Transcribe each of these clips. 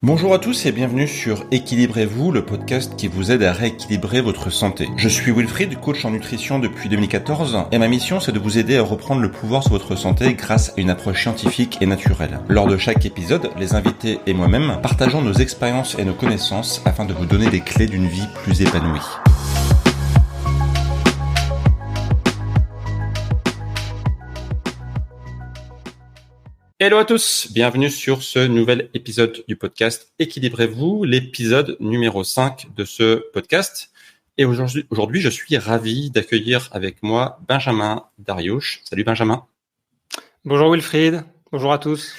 Bonjour à tous et bienvenue sur Équilibrez-vous, le podcast qui vous aide à rééquilibrer votre santé. Je suis Wilfried, coach en nutrition depuis 2014 et ma mission c'est de vous aider à reprendre le pouvoir sur votre santé grâce à une approche scientifique et naturelle. Lors de chaque épisode, les invités et moi-même partageons nos expériences et nos connaissances afin de vous donner les clés d'une vie plus épanouie. Hello à tous, bienvenue sur ce nouvel épisode du podcast Équilibrez-vous, l'épisode numéro 5 de ce podcast. Et aujourd'hui, je suis ravi d'accueillir avec moi Benjamin Dariouche. Salut Benjamin. Bonjour Wilfried, bonjour à tous.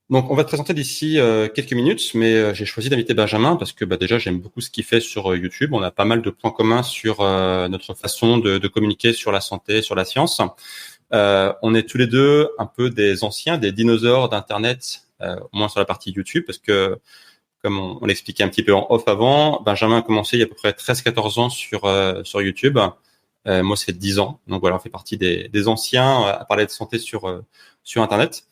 Donc on va te présenter d'ici quelques minutes, mais j'ai choisi d'inviter Benjamin parce que déjà j'aime beaucoup ce qu'il fait sur YouTube. On a pas mal de points communs sur notre façon de communiquer sur la santé, sur la science. On est tous les deux un peu des anciens, des dinosaures d'Internet, au moins sur la partie YouTube, parce que, comme on l'expliquait un petit peu en off avant, Benjamin a commencé il y a à peu près 13-14 ans sur YouTube. Moi, c'est 10 ans. Donc voilà, on fait partie des anciens à parler de santé sur Internet.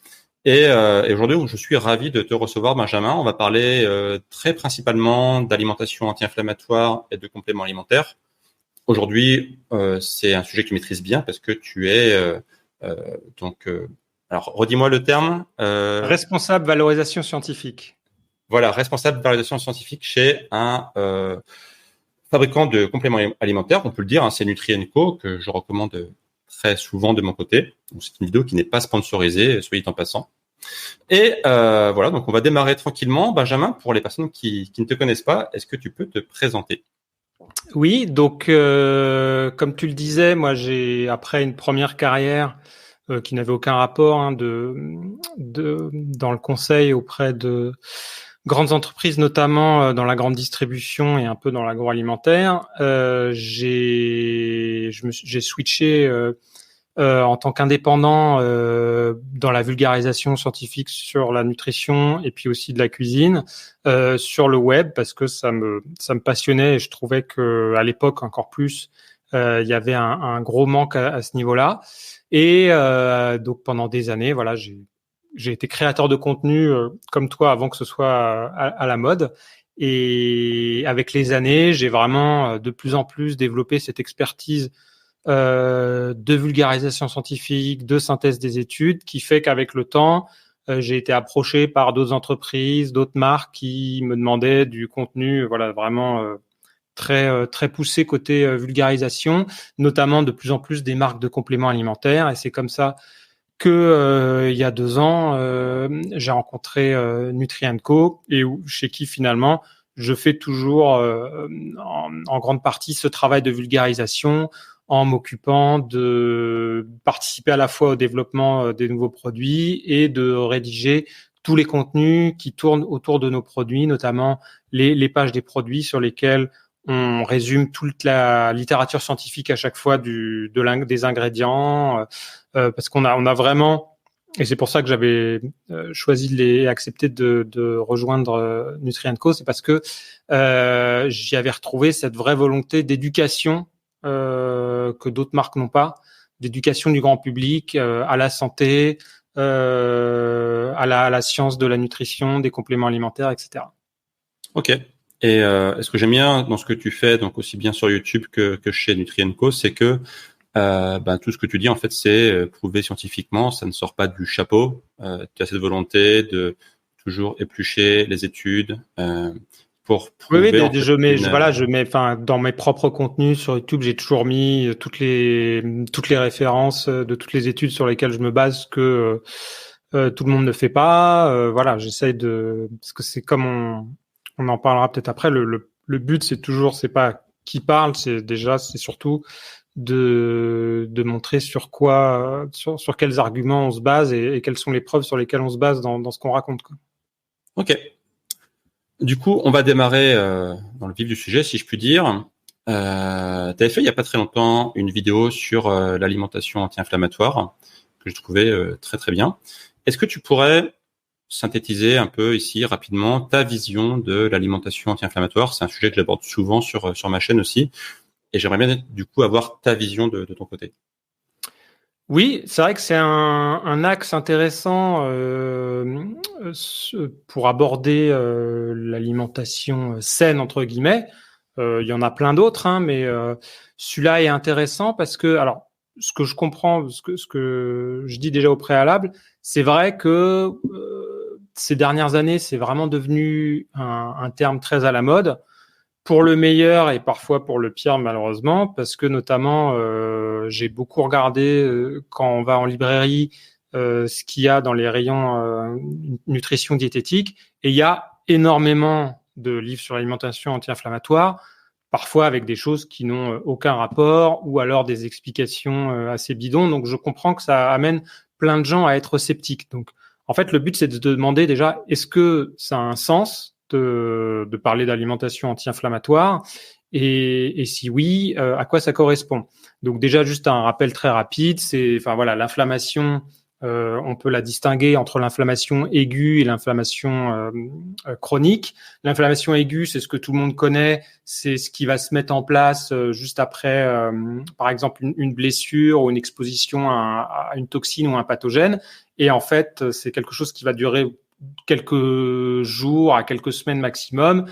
Et aujourd'hui, je suis ravi de te recevoir, Benjamin. On va parler très principalement d'alimentation anti-inflammatoire et de compléments alimentaires. Aujourd'hui, c'est un sujet que tu maîtrises bien parce que tu es alors redis-moi le terme. Responsable valorisation scientifique. Voilà, responsable valorisation scientifique chez un fabricant de compléments alimentaires. On peut le dire, hein, c'est Nutri&Co que je recommande très souvent de mon côté. Donc, c'est une vidéo qui n'est pas sponsorisée, soyez en passant. Et voilà, donc on va démarrer tranquillement. Benjamin, pour les personnes qui ne te connaissent pas, est-ce que tu peux te présenter ? Oui, donc comme tu le disais, moi après une première carrière qui n'avait aucun rapport dans le conseil auprès de grandes entreprises, notamment dans la grande distribution et un peu dans l'agroalimentaire, j'ai switché en tant qu'indépendant dans la vulgarisation scientifique sur la nutrition et puis aussi de la cuisine sur le web parce que ça me passionnait et je trouvais que à l'époque encore plus il y avait un gros manque à ce niveau-là et donc pendant des années voilà j'ai été créateur de contenu comme toi avant que ce soit à la mode. Et avec les années, j'ai vraiment de plus en plus développé cette expertise de vulgarisation scientifique, de synthèse des études, qui fait qu'avec le temps, j'ai été approché par d'autres entreprises, d'autres marques qui me demandaient du contenu, voilà, vraiment très poussé côté vulgarisation, notamment de plus en plus des marques de compléments alimentaires. Et c'est comme ça que il y a 2 ans, j'ai rencontré Nutri&Co et chez qui finalement je fais toujours en grande partie ce travail de vulgarisation en m'occupant de participer à la fois au développement des nouveaux produits et de rédiger tous les contenus qui tournent autour de nos produits, notamment les pages des produits sur lesquels on résume toute la littérature scientifique à chaque fois des ingrédients, parce qu'on a vraiment, et c'est pour ça que j'avais choisi accepté de rejoindre Nutri&Co, c'est parce que j'y avais retrouvé cette vraie volonté d'éducation que d'autres marques n'ont pas, d'éducation du grand public à la santé, à la science de la nutrition, des compléments alimentaires, etc. Ok. Et ce que j'aime bien dans ce que tu fais, donc aussi bien sur YouTube que chez Nutri&Co, c'est que tout ce que tu dis en fait c'est prouvé scientifiquement, ça ne sort pas du chapeau. Tu as cette volonté de toujours éplucher les études pour prouver. Oui, je mets, enfin, dans mes propres contenus sur YouTube, j'ai toujours mis toutes les références de toutes les études sur lesquelles je me base que tout le monde ne fait pas. Voilà, j'essaye parce que c'est comme on en parlera peut-être après. Le but, c'est pas qui parle, c'est surtout de montrer sur quoi, sur quels arguments on se base et quelles sont les preuves sur lesquelles on se base dans ce qu'on raconte, quoi. Ok. Du coup, on va démarrer dans le vif du sujet, si je puis dire. Tu avais fait il y a pas très longtemps une vidéo sur l'alimentation anti-inflammatoire que je trouvais très très bien. Est-ce que tu pourrais synthétiser un peu ici rapidement ta vision de l'alimentation anti-inflammatoire ? C'est un sujet que j'aborde souvent sur ma chaîne aussi, et j'aimerais bien du coup avoir ta vision de ton côté. Oui, c'est vrai que c'est un axe intéressant pour aborder l'alimentation saine, entre guillemets. Il y en a plein d'autres, hein, mais celui-là est intéressant parce que, alors, ce que je comprends, ce que je dis déjà au préalable, c'est vrai que ces dernières années, c'est vraiment devenu un terme très à la mode pour le meilleur et parfois pour le pire malheureusement, parce que notamment j'ai beaucoup regardé quand on va en librairie ce qu'il y a dans les rayons nutrition diététique, et il y a énormément de livres sur l'alimentation anti-inflammatoire, parfois avec des choses qui n'ont aucun rapport ou alors des explications assez bidons. Donc je comprends que ça amène plein de gens à être sceptiques. Donc en fait le but c'est de demander déjà est-ce que ça a un sens de parler d'alimentation anti-inflammatoire et si oui, à quoi ça correspond. Donc déjà juste un rappel très rapide, c'est enfin voilà l'inflammation. On peut la distinguer entre l'inflammation aiguë et l'inflammation chronique. L'inflammation aiguë, c'est ce que tout le monde connaît, c'est ce qui va se mettre en place juste après, par exemple, une blessure ou une exposition à une toxine ou un pathogène. Et en fait, c'est quelque chose qui va durer quelques jours à quelques semaines maximum.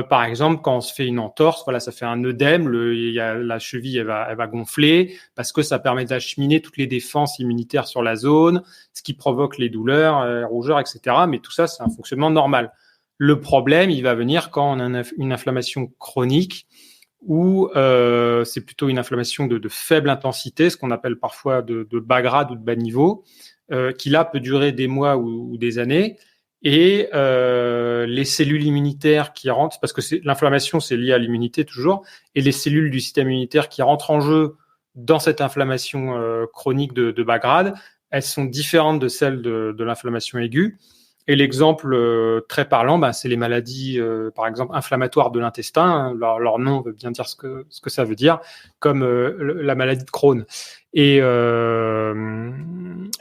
Par exemple, quand on se fait une entorse, voilà, ça fait un œdème, la cheville elle va gonfler parce que ça permet d'acheminer toutes les défenses immunitaires sur la zone, ce qui provoque les douleurs, rougeurs, etc. Mais tout ça, c'est un fonctionnement normal. Le problème, il va venir quand on a une inflammation chronique ou c'est plutôt une inflammation de faible intensité, ce qu'on appelle parfois de bas grade ou de bas niveau, qui là peut durer des mois ou des années. Et les cellules immunitaires qui rentrent, parce que l'inflammation, c'est lié à l'immunité toujours, et les cellules du système immunitaire qui rentrent en jeu dans cette inflammation chronique de bas grade, elles sont différentes de celles de l'inflammation aiguë. Et l'exemple très parlant, c'est les maladies, par exemple, inflammatoires de l'intestin. Hein, leur nom veut bien dire ce que ça veut dire, comme la maladie de Crohn. Et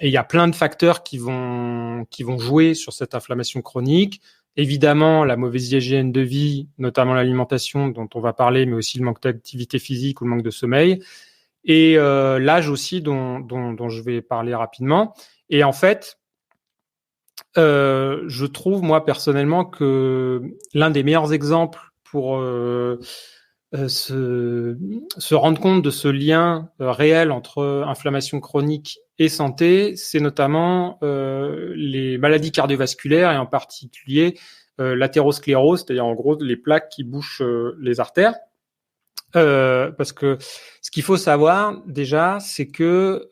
il y a plein de facteurs qui vont jouer sur cette inflammation chronique. Évidemment, la mauvaise hygiène de vie, notamment l'alimentation dont on va parler, mais aussi le manque d'activité physique ou le manque de sommeil. Et l'âge aussi dont je vais parler rapidement. Et en fait, je trouve, moi, personnellement, que l'un des meilleurs exemples pour se rendre compte de ce lien réel entre inflammation chronique et santé, c'est notamment les maladies cardiovasculaires et en particulier l'athérosclérose, c'est-à-dire en gros les plaques qui bouchent les artères. Parce que ce qu'il faut savoir déjà, c'est que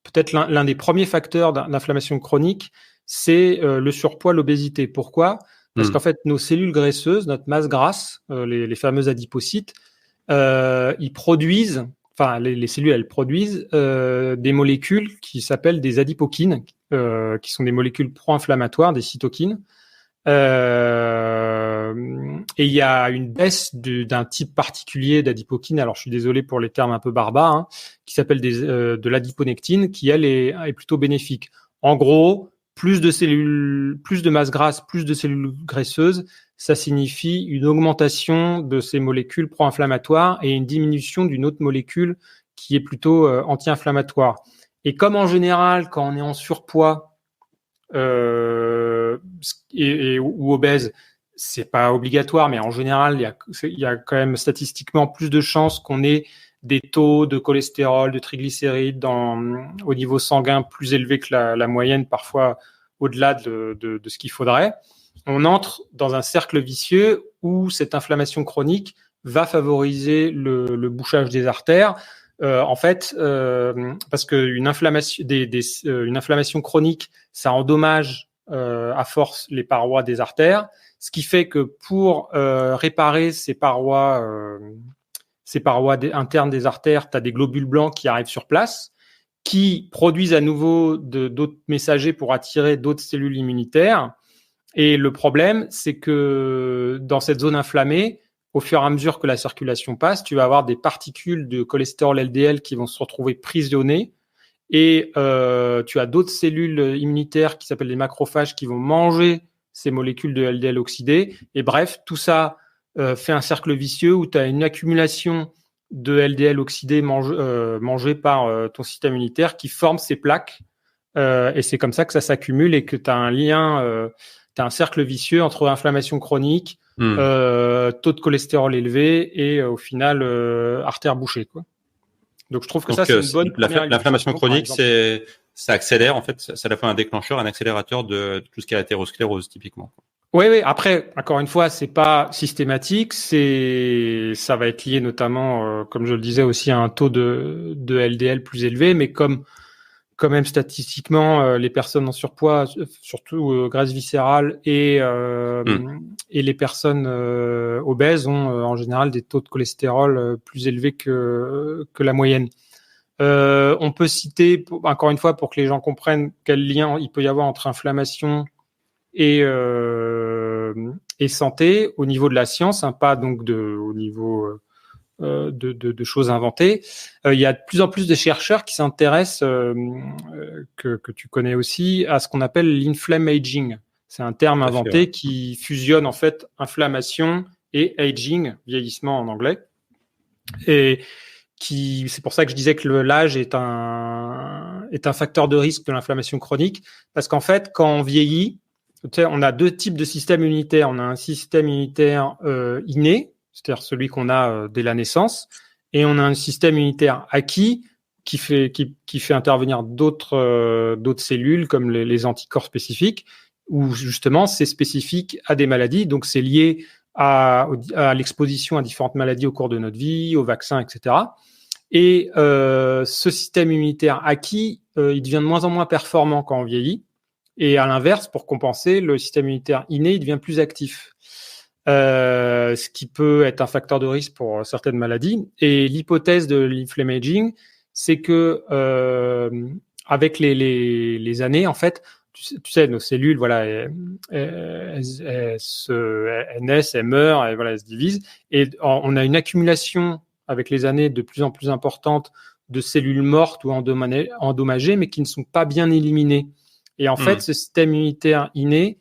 peut-être l'un des premiers facteurs d'inflammation chronique, c'est le surpoids, l'obésité. Pourquoi ? Parce qu'en fait, nos cellules graisseuses, notre masse grasse, les fameux adipocytes, ils produisent, enfin les cellules, elles produisent des molécules qui s'appellent des adipokines, qui sont des molécules pro-inflammatoires, des cytokines. Et il y a une baisse d'un type particulier d'adipokine, alors je suis désolé pour les termes un peu barbares, hein, qui s'appelle de l'adiponectine, qui elle est plutôt bénéfique. En gros, plus de cellules, plus de masse grasse, plus de cellules graisseuses, ça signifie une augmentation de ces molécules pro-inflammatoires et une diminution d'une autre molécule qui est plutôt anti-inflammatoire. Et comme en général, quand on est en surpoids ou obèse, c'est pas obligatoire, mais en général, il y a quand même statistiquement plus de chances qu'on ait des taux de cholestérol, de triglycérides au niveau sanguin plus élevés que la moyenne, parfois au-delà de ce qu'il faudrait. On entre dans un cercle vicieux où cette inflammation chronique va favoriser le bouchage des artères. En fait, parce qu'une inflammation, une inflammation chronique, ça endommage à force les parois des artères, ce qui fait que pour réparer ces parois internes des artères, tu as des globules blancs qui arrivent sur place, qui produisent à nouveau d'autres messagers pour attirer d'autres cellules immunitaires. Et le problème, c'est que dans cette zone inflammée, au fur et à mesure que la circulation passe, tu vas avoir des particules de cholestérol LDL qui vont se retrouver prisionnées. Et tu as d'autres cellules immunitaires qui s'appellent les macrophages qui vont manger ces molécules de LDL oxydées. Et bref, tout ça fait un cercle vicieux où tu as une accumulation de LDL oxydé mangé par ton système immunitaire qui forme ces plaques. Et c'est comme ça que ça s'accumule et que tu as un lien, tu as un cercle vicieux entre inflammation chronique, taux de cholestérol élevé et au final artère bouchée, quoi. Donc je trouve que ça c'est une bonne première l'inflammation chronique, ça accélère en fait, c'est à la fois un déclencheur, un accélérateur de tout ce qui est l'athérosclérose typiquement. Oui, oui. Après, encore une fois, c'est pas systématique. Ça va être lié notamment, comme je le disais aussi, à un taux de LDL plus élevé. Mais comme quand même statistiquement, les personnes en surpoids, surtout graisse viscérale et les personnes obèses ont en général des taux de cholestérol plus élevés que la moyenne. On peut citer, encore une fois, pour que les gens comprennent quel lien il peut y avoir entre inflammation et santé au niveau de la science, hein, pas donc au niveau de choses inventées. Il y a de plus en plus de chercheurs qui s'intéressent, que tu connais aussi, à ce qu'on appelle l'inflammaging. C'est un terme inventé qui fusionne en fait inflammation et aging, vieillissement en anglais. Et c'est pour ça que je disais que l'âge est un facteur de risque de l'inflammation chronique, parce qu'en fait, quand on vieillit, on a deux types de systèmes immunitaires. On a un système immunitaire inné, c'est-à-dire celui qu'on a dès la naissance, et on a un système immunitaire acquis qui fait intervenir d'autres cellules comme les anticorps spécifiques, où justement c'est spécifique à des maladies. Donc c'est lié à l'exposition à différentes maladies au cours de notre vie, aux vaccins, etc. Et ce système immunitaire acquis, il devient de moins en moins performant quand on vieillit. Et à l'inverse, pour compenser, le système immunitaire inné, il devient plus actif. Ce qui peut être un facteur de risque pour certaines maladies. Et l'hypothèse de l'inflammaging, c'est que avec les années, en fait, tu sais, nos cellules, voilà, elles naissent, elles meurent, et voilà, elles se divisent. Et on a une accumulation avec les années de plus en plus importante de cellules mortes ou endommagées, mais qui ne sont pas bien éliminées. Et en fait, ce système immunitaire inné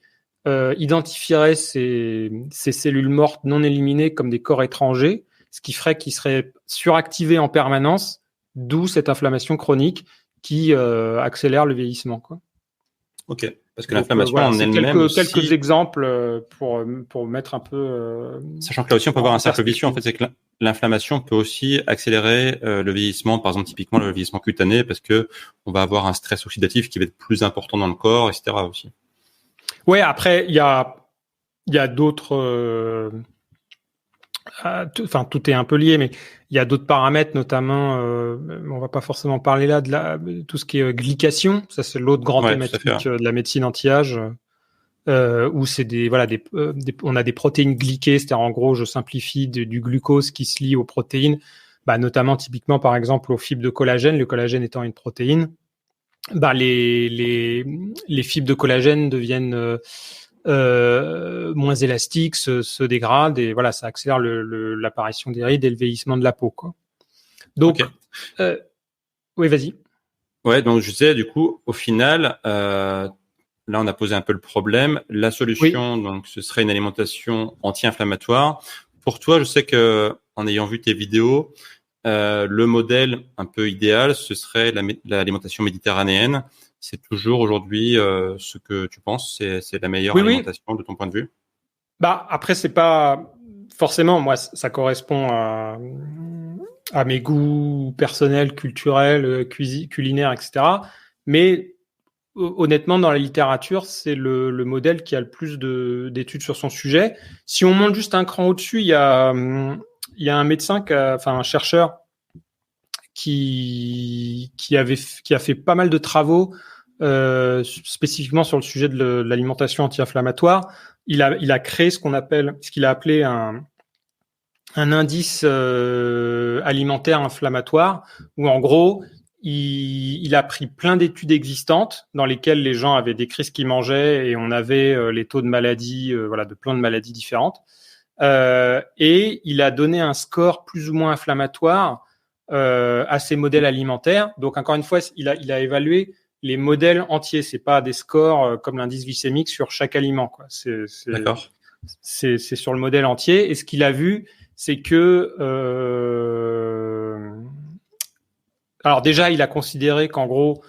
identifierait ces cellules mortes non éliminées comme des corps étrangers, ce qui ferait qu'ils seraient suractivés en permanence, d'où cette inflammation chronique qui accélère le vieillissement, quoi. Ok, parce que l'inflammation en elle-même quelques exemples pour mettre un peu... Sachant que là aussi, on peut avoir un cercle vicieux. En fait, c'est que l'inflammation peut aussi accélérer le vieillissement, par exemple, typiquement le vieillissement cutané, parce que on va avoir un stress oxydatif qui va être plus important dans le corps, etc. aussi. Ouais, après, il y a d'autres... tout est un peu lié, mais il y a d'autres paramètres, notamment, on va pas forcément parler là de tout ce qui est glycation. Ça, c'est l'autre grande thématique de la médecine anti-âge, où c'est on a des protéines glyquées, c'est-à-dire en gros, je simplifie, du glucose qui se lie aux protéines, notamment typiquement par exemple aux fibres de collagène, le collagène étant une protéine. Les fibres de collagène deviennent moins élastiques, se dégradent, et voilà, ça accélère l'apparition des rides et le vieillissement de la peau, quoi. Donc, oui, vas-y. Ouais, donc je disais, du coup, au final, là, on a posé un peu le problème. La solution, donc, ce serait une alimentation anti-inflammatoire. Pour toi, je sais que, en ayant vu tes vidéos, le modèle un peu idéal, ce serait l'alimentation méditerranéenne. C'est toujours aujourd'hui ce que tu penses, c'est la meilleure alimentation de ton point de vue? Après, c'est pas forcément, moi, ça correspond à mes goûts personnels, culturels, culinaires, etc. Mais honnêtement, dans la littérature, c'est le modèle qui a le plus d'études sur son sujet. Si on monte juste un cran au-dessus, il y a un médecin, un chercheur qui a fait pas mal de travaux spécifiquement sur le sujet de l'alimentation anti-inflammatoire. Il a créé ce qu'il a appelé un indice alimentaire inflammatoire, où en gros, il a pris plein d'études existantes dans lesquelles les gens avaient décrit ce qu'ils mangeaient et on avait les taux de maladie, de plein de maladies différentes. Et il a donné un score plus ou moins inflammatoire à ces modèles alimentaires. Donc encore une fois, il a évalué les modèles entiers. C'est pas des scores comme l'indice glycémique sur chaque aliment, quoi. D'accord. C'est sur le modèle entier. Et ce qu'il a vu, c'est que alors déjà, il a considéré qu'en gros,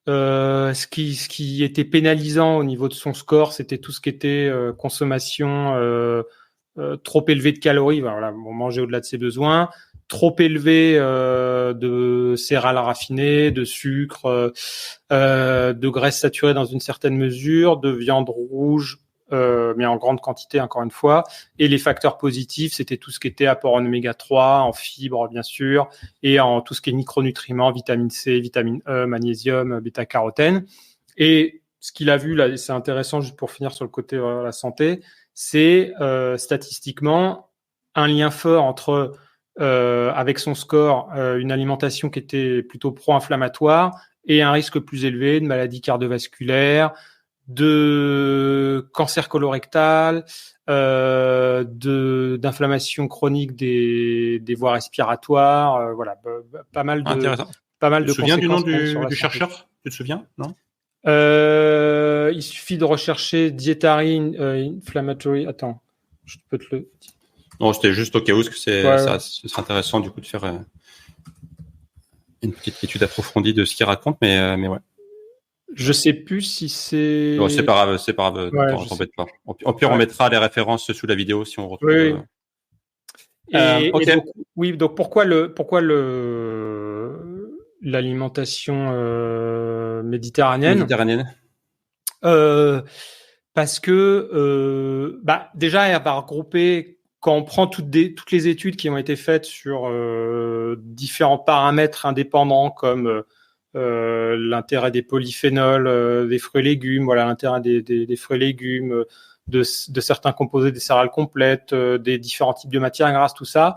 ce qui était pénalisant au niveau de son score, c'était tout ce qui était consommation trop élevée de calories. Voilà, bon, manger au-delà de ses besoins, trop élevé de céréales raffinées, de sucre, de graisses saturées dans une certaine mesure, de viande rouge, mais en grande quantité, encore une fois. Et les facteurs positifs, c'était tout ce qui était apport en oméga 3, en fibres, bien sûr, et en tout ce qui est micronutriments, vitamine C, vitamine E, magnésium, bêta-carotène. Et ce qu'il a vu, là, c'est intéressant, juste pour finir sur le côté la santé, c'est statistiquement un lien fort entre, avec son score, une alimentation qui était plutôt pro-inflammatoire et un risque plus élevé de maladies cardiovasculaires, de cancer colorectal, d'inflammation chronique des voies respiratoires, voilà, pas mal de Intéressant. pas mal Tu de te souviens du nom conséquences du chercheur? Tu te souviens? Non? Il suffit de rechercher dietary inflammatory. Attends, je peux te le. Non, c'était juste au cas où, parce que Ouais. ce serait intéressant du coup de faire une petite étude approfondie de ce qu'il raconte, mais ouais. Je sais plus si c'est. Bon, c'est pas grave, Ouais, t'embête pas. Au pire, on mettra les références sous la vidéo si on retrouve. Oui. Ok. Et donc, oui, donc pourquoi l'alimentation méditerranéenne? Parce que déjà, elle va regrouper, quand on prend toutes les études qui ont été faites sur différents paramètres indépendants comme l'intérêt des polyphénols, des fruits et légumes, voilà, l'intérêt des fruits et légumes, de certains composés des céréales complètes, des différents types de matières grasses, tout ça,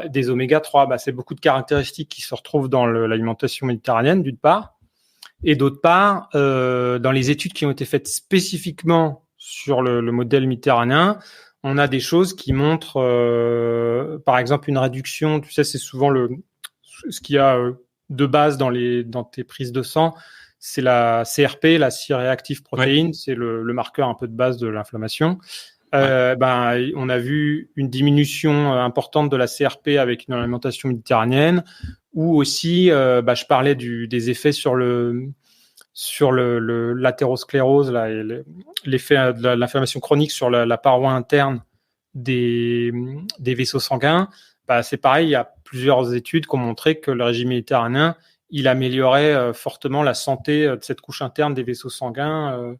des oméga 3, c'est beaucoup de caractéristiques qui se retrouvent dans l'alimentation méditerranéenne, d'une part. Et d'autre part, dans les études qui ont été faites spécifiquement sur le modèle méditerranéen, on a des choses qui montrent, par exemple, une réduction. Tu sais, c'est souvent ce qu'il y a de base dans tes prises de sang, c'est la CRP, la C-reactive protein, c'est le marqueur un peu de base de l'inflammation. On a vu une diminution importante de la CRP avec une alimentation méditerranéenne, ou aussi, je parlais des effets sur l'athérosclérose, là, et l'effet de l'inflammation chronique sur la paroi interne des vaisseaux sanguins. C'est pareil, il y a plusieurs études qui ont montré que le régime méditerranéen, il améliorait fortement la santé de cette couche interne des vaisseaux sanguins,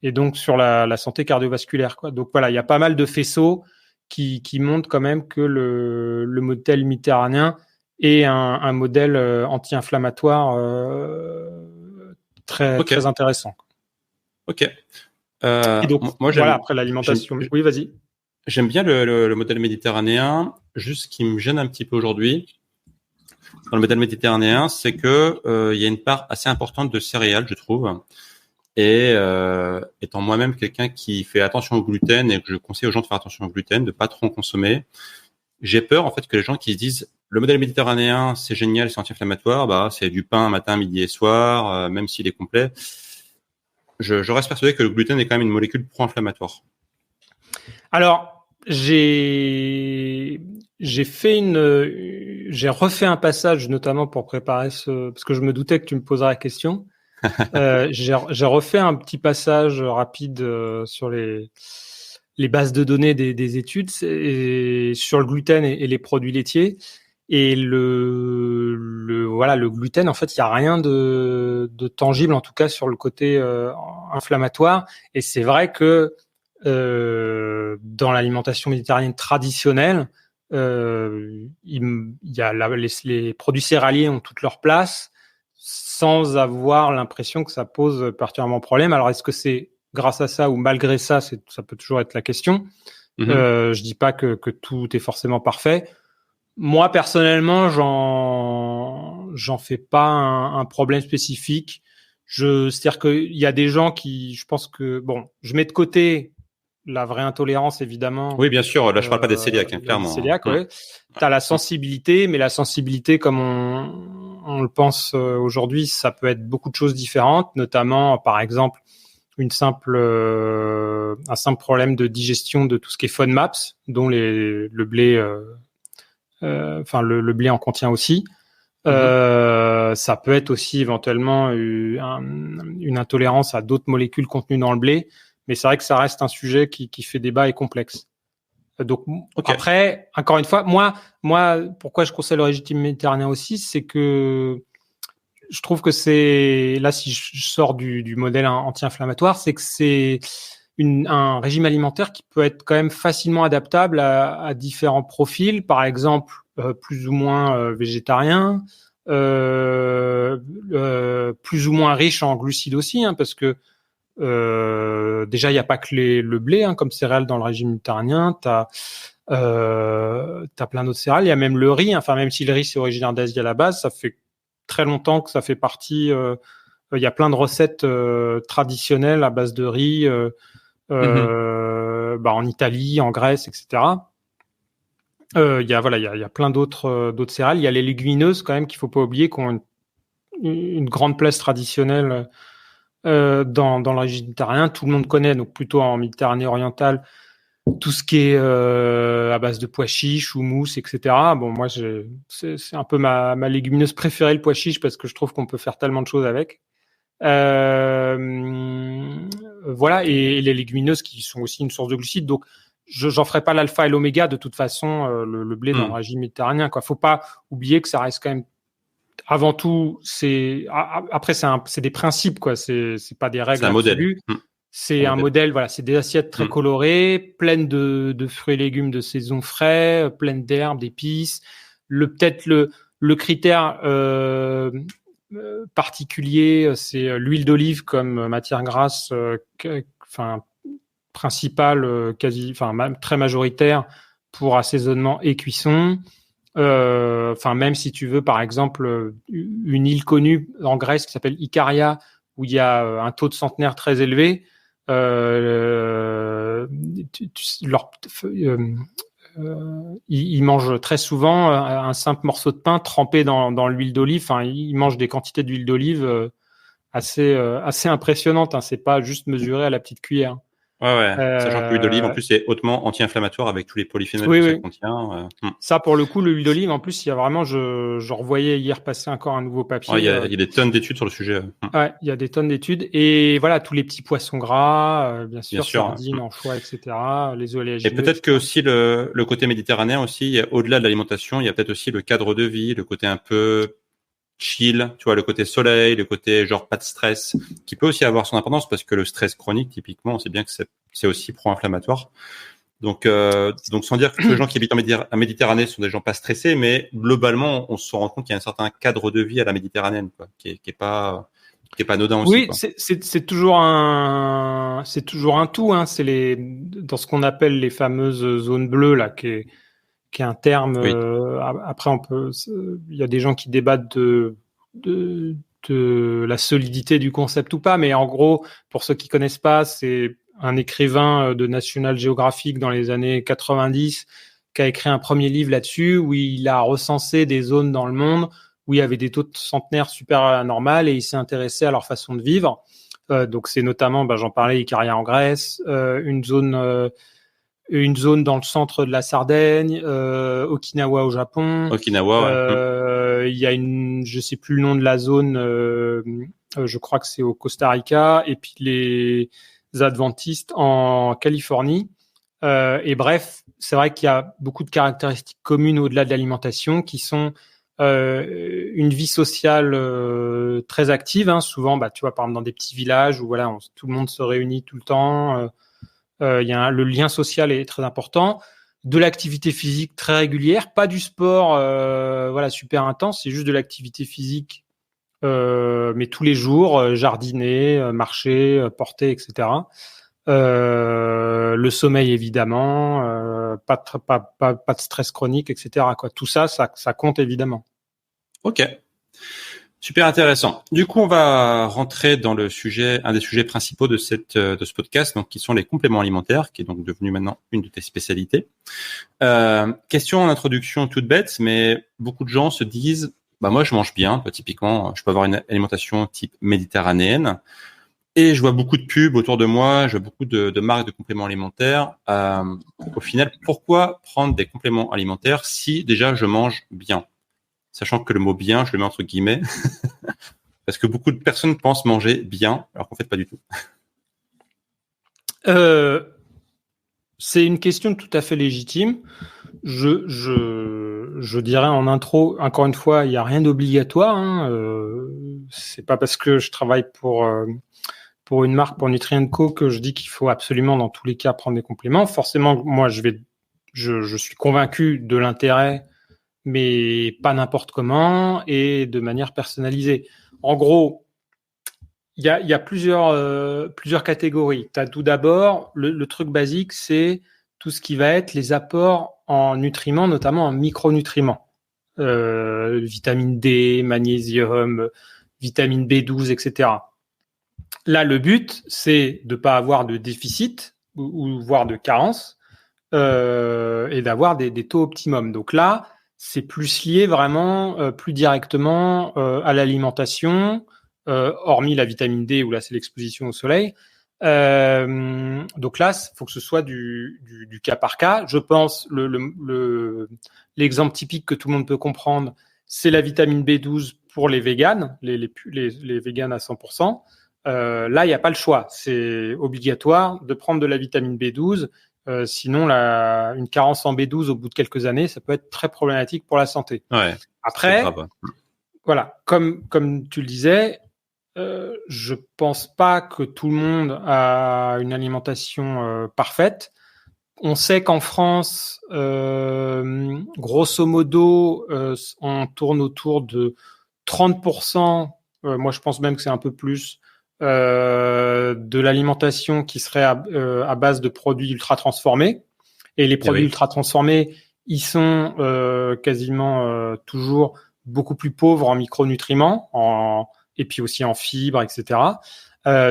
et donc sur la santé cardiovasculaire, quoi. Donc voilà, il y a pas mal de faisceaux qui montrent quand même que le modèle méditerranéen est un modèle anti-inflammatoire très intéressant. Ok. Et donc, moi, après l'alimentation. Oui, vas-y. J'aime bien le modèle méditerranéen. Juste ce qui me gêne un petit peu aujourd'hui dans le modèle méditerranéen, c'est que il y a une part assez importante de céréales, je trouve. Et étant moi-même quelqu'un qui fait attention au gluten et que je conseille aux gens de faire attention au gluten, de pas trop en consommer, j'ai peur en fait que les gens qui se disent le modèle méditerranéen c'est génial, c'est anti-inflammatoire, c'est du pain matin, midi et soir, même s'il est complet. Je reste persuadé que le gluten est quand même une molécule pro-inflammatoire. Alors, j'ai refait un passage notamment pour préparer parce que je me doutais que tu me poserais la question. J'ai refait un petit passage rapide sur les bases de données des études sur le gluten et les produits laitiers. Et le gluten, en fait, il y a rien de tangible, en tout cas sur le côté inflammatoire. Et c'est vrai que dans l'alimentation méditerranéenne traditionnelle, il y a les produits céréaliers ont toute leur place, sans avoir l'impression que ça pose particulièrement problème. Alors, est-ce que c'est grâce à ça ou malgré ça, ça peut toujours être la question. Je dis pas que tout est forcément parfait. Moi, personnellement, j'en fais pas un problème spécifique. C'est-à-dire qu'il y a des gens qui, je pense que, je mets de côté la vraie intolérance, évidemment. Oui, bien sûr. Là, je parle pas des cœliaques, clairement. Des cœliaques, ouais. T'as la sensibilité, mais la sensibilité, comme on le pense aujourd'hui, ça peut être beaucoup de choses différentes, notamment, par exemple, un simple problème de digestion de tout ce qui est FODMAPs, dont le blé enfin le blé en contient aussi. Ça peut être aussi éventuellement une intolérance à d'autres molécules contenues dans le blé, mais c'est vrai que ça reste un sujet qui fait débat et complexe. Donc après, encore une fois, moi, pourquoi je conseille le régime méditerranéen aussi, c'est que je trouve que c'est là, si je sors du modèle anti-inflammatoire, c'est que c'est un régime alimentaire qui peut être quand même facilement adaptable à différents profils, par exemple plus ou moins végétarien, plus ou moins riche en glucides aussi, hein, parce que déjà il n'y a pas que le blé comme céréale dans le régime méditerranéen, t'as plein d'autres céréales, il y a même le riz, enfin même si le riz c'est originaire d'Asie à la base, ça fait très longtemps que ça fait partie, il y a plein de recettes traditionnelles à base de riz en Italie, en Grèce, etc. Il y a plein d'autres céréales. Il y a les légumineuses quand même qu'il faut pas oublier, qui ont une grande place traditionnelle dans le régime méditerranéen. Tout le monde connaît, donc plutôt en Méditerranée orientale, tout ce qui est à base de pois chiches, houmous, etc. Bon, moi, c'est un peu ma légumineuse préférée, le pois chiche, parce que je trouve qu'on peut faire tellement de choses avec. Voilà, et les légumineuses qui sont aussi une source de glucides. Donc, j'en ferai pas l'alpha et l'oméga de toute façon, le blé dans le régime méditerranéen, quoi. Faut pas oublier que ça reste quand même avant tout, après c'est des principes, quoi. C'est pas des règles absolues. C'est un modèle, voilà, c'est des assiettes très colorées, pleines de fruits et légumes de saison frais, pleines d'herbes, d'épices. Peut-être le critère particulier, c'est l'huile d'olive comme matière grasse, principale, très majoritaire pour assaisonnement et cuisson. Même si tu veux, par exemple, une île connue en Grèce qui s'appelle Ikaria, où il y a un taux de centenaire très élevé, ils mangent très souvent un simple morceau de pain trempé dans l'huile d'olive. Enfin, ils mangent des quantités d'huile d'olive assez impressionnantes. C'est pas juste mesuré à la petite cuillère. Ouais. Sachant que l'huile d'olive, en plus, c'est hautement anti-inflammatoire avec tous les polyphénols que ça contient. Ça, pour le coup, l'huile d'olive, en plus, il y a vraiment, je revoyais hier passer encore un nouveau papier. Il y a des tonnes d'études sur le sujet. Ouais, il y a des tonnes d'études. Et voilà, tous les petits poissons gras, bien sûr, sardines, anchois, etc., les oléagineux. Et peut-être que aussi le côté méditerranéen aussi, au-delà de l'alimentation, il y a peut-être aussi le cadre de vie, le côté un peu chill, tu vois, le côté soleil, le côté genre pas de stress, qui peut aussi avoir son importance parce que le stress chronique, typiquement, on sait bien que c'est aussi pro-inflammatoire. Donc sans dire que tous les gens qui habitent en Méditerranée sont des gens pas stressés, mais globalement, on se rend compte qu'il y a un certain cadre de vie à la méditerranéenne, quoi, qui est pas anodin aussi. Oui, quoi. c'est toujours un tout, c'est dans ce qu'on appelle les fameuses zones bleues là, qui est un terme. Oui. Après, il y a des gens qui débattent de la solidité du concept ou pas, mais en gros, pour ceux qui connaissent pas, c'est un écrivain de National Geographic dans les années 90 qui a écrit un premier livre là-dessus où il a recensé des zones dans le monde où il y avait des taux de centenaires super anormaux et il s'est intéressé à leur façon de vivre. Donc c'est notamment, j'en parlais, Ikaria en Grèce, une zone dans le centre de la Sardaigne, Okinawa au Japon. Okinawa, il y a je sais plus le nom de la zone, je crois que c'est au Costa Rica, et puis les adventistes en Californie. Et bref, c'est vrai qu'il y a beaucoup de caractéristiques communes au-delà de l'alimentation qui sont une vie sociale très active, souvent, tu vois, par exemple dans des petits villages où voilà, tout le monde se réunit tout le temps. Le lien social est très important, de l'activité physique très régulière, pas du sport super intense, c'est juste de l'activité physique mais tous les jours, jardiner, marcher, porter, etc. Le sommeil évidemment, pas de stress chronique, etc. quoi. Tout ça compte évidemment. Ok. Super intéressant. Du coup, on va rentrer dans un des sujets principaux de ce podcast, donc qui sont les compléments alimentaires, qui est donc devenu maintenant une de tes spécialités. Question en introduction toute bête, mais beaucoup de gens se disent, moi je mange bien, typiquement, je peux avoir une alimentation type méditerranéenne. Et je vois beaucoup de pubs autour de moi, je vois beaucoup de marques de compléments alimentaires. Au final, pourquoi prendre des compléments alimentaires si déjà je mange bien? Sachant que le mot bien, je le mets entre guillemets, parce que beaucoup de personnes pensent manger bien, alors qu'en fait pas du tout. C'est une question tout à fait légitime. Je dirais en intro, encore une fois, il n'y a rien d'obligatoire. Hein. C'est pas parce que je travaille pour une marque, pour Nutrient Co, que je dis qu'il faut absolument, dans tous les cas, prendre des compléments. Forcément, moi, je suis convaincu de l'intérêt, mais pas n'importe comment et de manière personnalisée. En gros, il y a plusieurs catégories. Tu as tout d'abord, le truc basique, c'est tout ce qui va être les apports en nutriments, notamment en micronutriments. Vitamine D, magnésium, vitamine B12, etc. Là, le but, c'est de ne pas avoir de déficit ou voire de carence et d'avoir des taux optimum. Donc là, c'est plus lié vraiment plus directement à l'alimentation, hormis la vitamine D où là, c'est l'exposition au soleil. Donc là, il faut que ce soit du cas par cas. Je pense l'exemple typique que tout le monde peut comprendre, c'est la vitamine B12 pour les véganes, les véganes à 100%. Là, il n'y a pas le choix. C'est obligatoire de prendre de la vitamine B12. Sinon, une carence en B12 au bout de quelques années, ça peut être très problématique pour la santé. Ouais, après, grave. Voilà, comme tu le disais, je pense pas que tout le monde a une alimentation parfaite. On sait qu'en France, grosso modo, on tourne autour de 30%, moi je pense même que c'est un peu plus, de l'alimentation qui serait à base de produits ultra transformés. Et les produits ultra transformés, ils sont quasiment toujours beaucoup plus pauvres en micronutriments, et puis aussi en fibres, etc.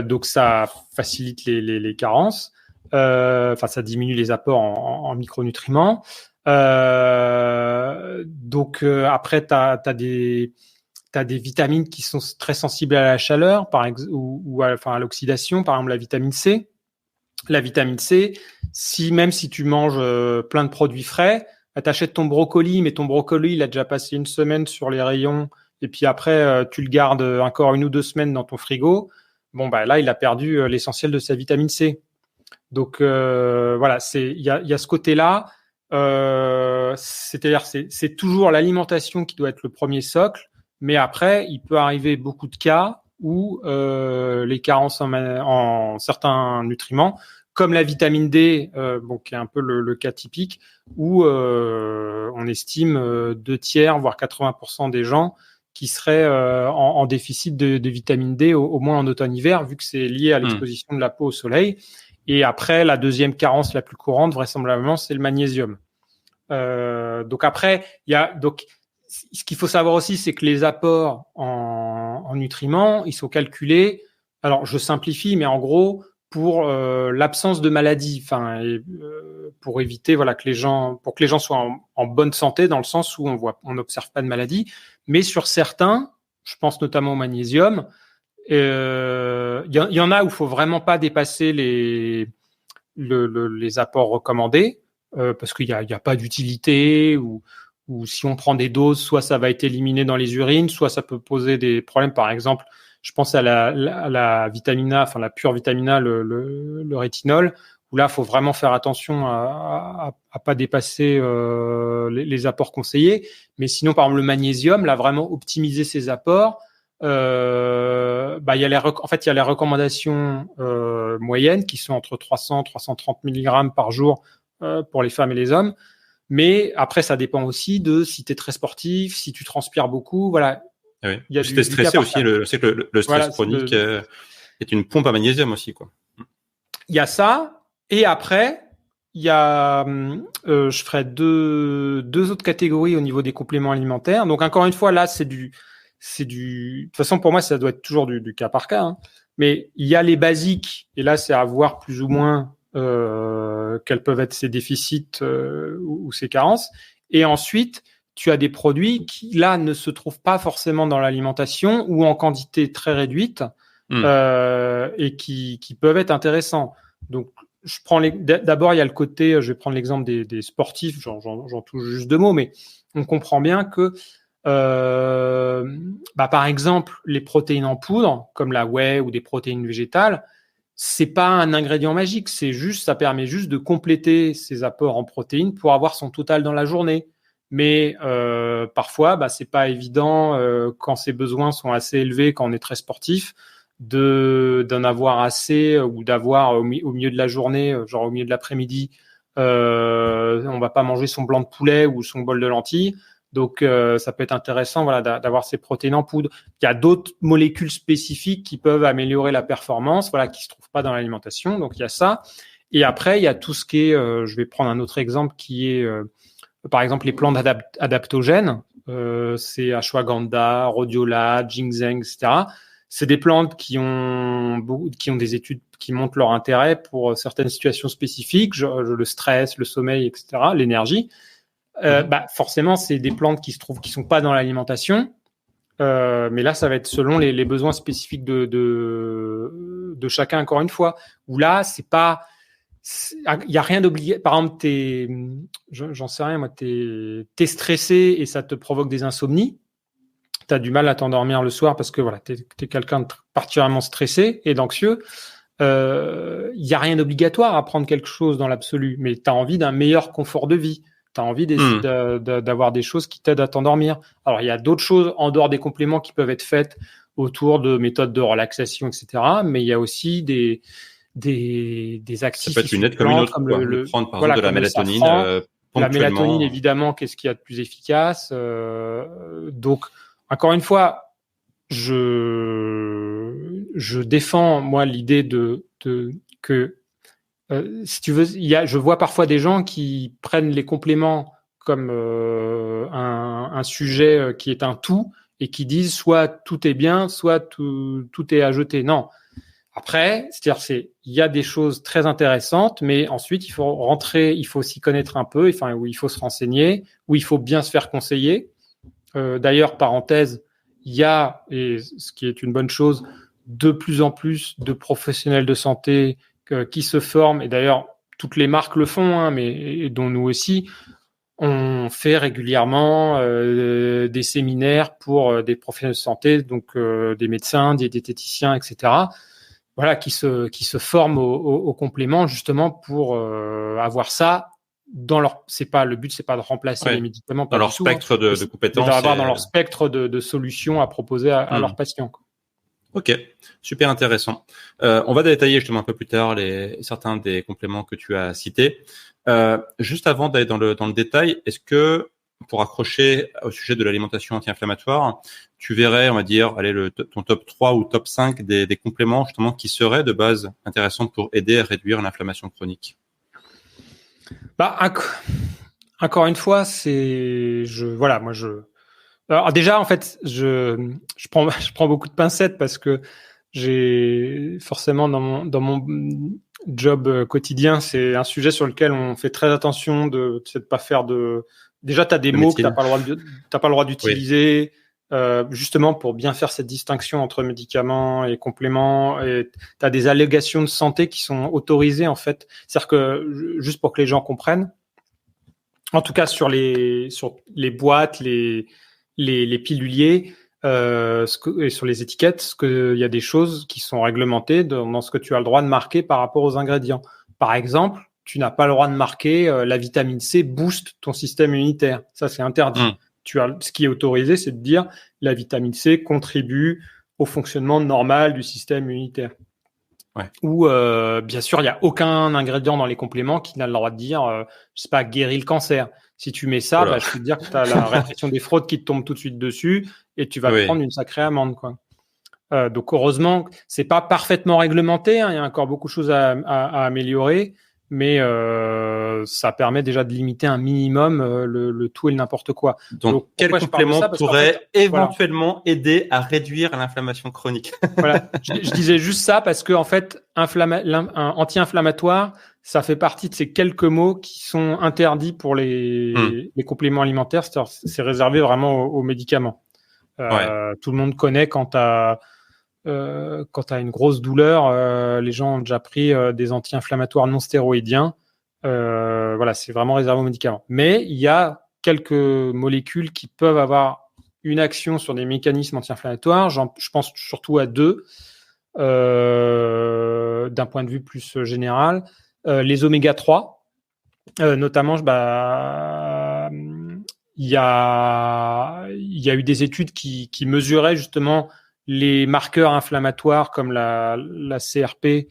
Donc ça facilite les carences. Enfin, ça diminue les apports en micronutriments. Donc après, t'as des vitamines qui sont très sensibles à la chaleur, par exemple, ou à l'oxydation, par exemple la vitamine C. La vitamine C, même si tu manges plein de produits frais, t'achètes ton brocoli, mais ton brocoli, il a déjà passé une semaine sur les rayons, et puis après, tu le gardes encore 1 ou 2 semaines dans ton frigo. Bon, bah là, il a perdu l'essentiel de sa vitamine C. Donc voilà, il y a ce côté-là. C'est-à-dire, c'est toujours l'alimentation qui doit être le premier socle, mais après, il peut arriver beaucoup de cas où les carences en certains nutriments, comme la vitamine D, qui est un peu le cas typique, où on estime 2/3, voire 80% des gens qui seraient en déficit de vitamine D, au moins en automne-hiver, vu que c'est lié à l'exposition de la peau au soleil. Et après, la deuxième carence la plus courante, vraisemblablement, c'est le magnésium. Donc après, ce qu'il faut savoir aussi, c'est que les apports en nutriments, ils sont calculés. Alors, je simplifie, mais en gros, pour l'absence de maladie, pour éviter pour que les gens soient en bonne santé, dans le sens où on n'observe pas de maladie. Mais sur certains, je pense notamment au magnésium, y en a où il faut vraiment pas dépasser les apports recommandés parce qu'il y a pas d'utilité, ou si on prend des doses, soit ça va être éliminé dans les urines, soit ça peut poser des problèmes. Par exemple, je pense à la vitamine A, enfin la pure vitamine A, le rétinol, où là, il faut vraiment faire attention à pas dépasser les apports conseillés. Mais sinon, par exemple, le magnésium, là, vraiment optimiser ses apports. Il y a il y a les recommandations moyennes qui sont entre 300-330 mg par jour pour les femmes et les hommes. Mais après, ça dépend aussi de si tu es très sportif, si tu transpires beaucoup. Voilà. Oui. Si tu es stressé aussi, le stress chronique est une pompe à magnésium aussi, quoi. Il y a ça. Et après, il y a, je ferai deux autres catégories au niveau des compléments alimentaires. Donc, encore une fois, là, de toute façon, pour moi, ça doit être toujours du cas par cas, hein. Mais il y a les basiques. Et là, c'est à voir plus ou moins quels peuvent être ces déficits ou ces carences. Et ensuite, tu as des produits qui, là, ne se trouvent pas forcément dans l'alimentation ou en quantité très réduite, et qui peuvent être intéressants. Donc, d'abord, il y a le côté, je vais prendre l'exemple des sportifs, j'en touche juste 2 mots, mais on comprend bien que, par exemple, les protéines en poudre, comme la whey ou des protéines végétales, c'est pas un ingrédient magique, ça permet juste de compléter ses apports en protéines pour avoir son total dans la journée. Mais parfois, c'est pas évident quand ses besoins sont assez élevés, quand on est très sportif, d'en avoir assez ou d'avoir au milieu de la journée, genre au milieu de l'après-midi, on va pas manger son blanc de poulet ou son bol de lentilles. Donc, ça peut être intéressant, d'avoir ces protéines en poudre. Il y a d'autres molécules spécifiques qui peuvent améliorer la performance, qui se trouvent pas dans l'alimentation. Donc, il y a ça. Et après, il y a tout ce qui est, je vais prendre un autre exemple qui est, par exemple, les plantes adaptogènes. C'est ashwagandha, rhodiola, ginseng, etc. C'est des plantes qui ont des études qui montrent leur intérêt pour certaines situations spécifiques, le stress, le sommeil, etc., l'énergie. Forcément, c'est des plantes qui sont pas dans l'alimentation, mais là, ça va être selon les besoins spécifiques de chacun. Encore une fois, où là, il y a rien d'obligatoire. Par exemple, j'en sais rien, moi, t'es stressé et ça te provoque des insomnies. T'as du mal à t'endormir le soir parce que t'es quelqu'un de particulièrement stressé et d'anxieux. Il y a rien d'obligatoire à prendre quelque chose dans l'absolu, mais t'as envie d'un meilleur confort de vie. Tu as envie d'avoir des choses qui t'aident à t'endormir. Alors, il y a d'autres choses en dehors des compléments qui peuvent être faites autour de méthodes de relaxation, etc. Mais il y a aussi des actifs. Ça peut être une aide comme une autre. Comme prendre, par exemple, de la mélatonine. La mélatonine, évidemment, qu'est-ce qu'il y a de plus efficace. Donc, encore une fois, je défends, moi, l'idée que si tu veux, je vois parfois des gens qui prennent les compléments comme un sujet qui est un tout et qui disent soit tout est bien, soit tout est à jeter. Non. Après, il y a des choses très intéressantes, mais ensuite il faut s'y connaître un peu, où il faut se renseigner, où il faut bien se faire conseiller. D'ailleurs, parenthèse, il y a, et ce qui est une bonne chose, de plus en plus de professionnels de santé qui se forment, et d'ailleurs toutes les marques le font, mais dont nous aussi, on fait régulièrement des séminaires pour des professionnels de santé, donc des médecins, des diététiciens, etc. Qui se forment au complément justement pour avoir ça dans leur. Le but, c'est pas de remplacer les médicaments, dans leur spectre de compétences, d'avoir dans leur spectre de solutions à proposer à leurs patients. Ok, super intéressant. On va détailler justement un peu plus tard certains des compléments que tu as cités. Juste avant d'aller dans le détail, est-ce que, pour accrocher au sujet de l'alimentation anti-inflammatoire, tu verrais, on va dire, ton top 3 ou top 5 des compléments justement qui seraient de base intéressants pour aider à réduire l'inflammation chronique? Encore une fois, alors déjà, en fait, je prends beaucoup de pincettes parce que j'ai forcément dans mon job quotidien, c'est un sujet sur lequel on fait très attention de pas faire de. Déjà, tu as des mots que t'as pas le droit d'utiliser, justement pour bien faire cette distinction entre médicaments et compléments. Et tu as des allégations de santé qui sont autorisées en fait. C'est-à-dire que juste pour que les gens comprennent, en tout cas sur les boîtes, les piluliers et sur les étiquettes, il y a des choses qui sont réglementées dans ce que tu as le droit de marquer par rapport aux ingrédients. Par exemple, tu n'as pas le droit de marquer la vitamine C booste ton système immunitaire. Ça, c'est interdit. Ce qui est autorisé, c'est de dire la vitamine C contribue au fonctionnement normal du système immunitaire. Ouais. Ou bien sûr, il n'y a aucun ingrédient dans les compléments qui n'a le droit de dire, je sais pas, guérit le cancer. Si tu mets ça, je peux te dire que tu as la répression des fraudes qui te tombe tout de suite dessus et tu vas te prendre une sacrée amende, quoi. Donc heureusement, c'est pas parfaitement réglementé. Il y a encore beaucoup de choses à améliorer, mais ça permet déjà de limiter un minimum le tout et le n'importe quoi. Donc quel complément pourrait éventuellement aider à réduire l'inflammation chronique? Voilà, je disais juste ça parce que en fait, anti-inflammatoire, ça fait partie de ces quelques mots qui sont interdits pour les compléments alimentaires. C'est réservé vraiment aux médicaments. Tout le monde connaît quand tu as quand tu as une grosse douleur, les gens ont déjà pris des anti-inflammatoires non stéroïdiens. Voilà, c'est vraiment réservé aux médicaments. Mais il y a quelques molécules qui peuvent avoir une action sur des mécanismes anti-inflammatoires. Je pense surtout à deux, d'un point de vue plus général. Les oméga 3, notamment, il y a eu des études qui mesuraient justement les marqueurs inflammatoires comme la CRP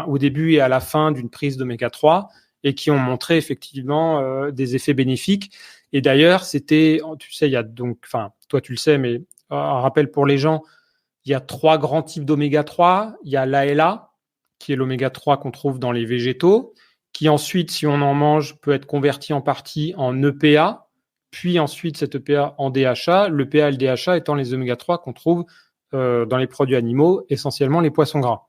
au début et à la fin d'une prise d'oméga 3 et qui ont montré effectivement des effets bénéfiques. Et d'ailleurs, c'était, tu sais, toi tu le sais, mais un rappel pour les gens, il y a 3 grands types d'oméga 3. Il y a l'ALA, qui est l'oméga 3 qu'on trouve dans les végétaux, qui ensuite, si on en mange, peut être converti en partie en EPA, puis ensuite cet EPA en DHA, l'EPA et le DHA étant les oméga 3 qu'on trouve dans les produits animaux, essentiellement les poissons gras.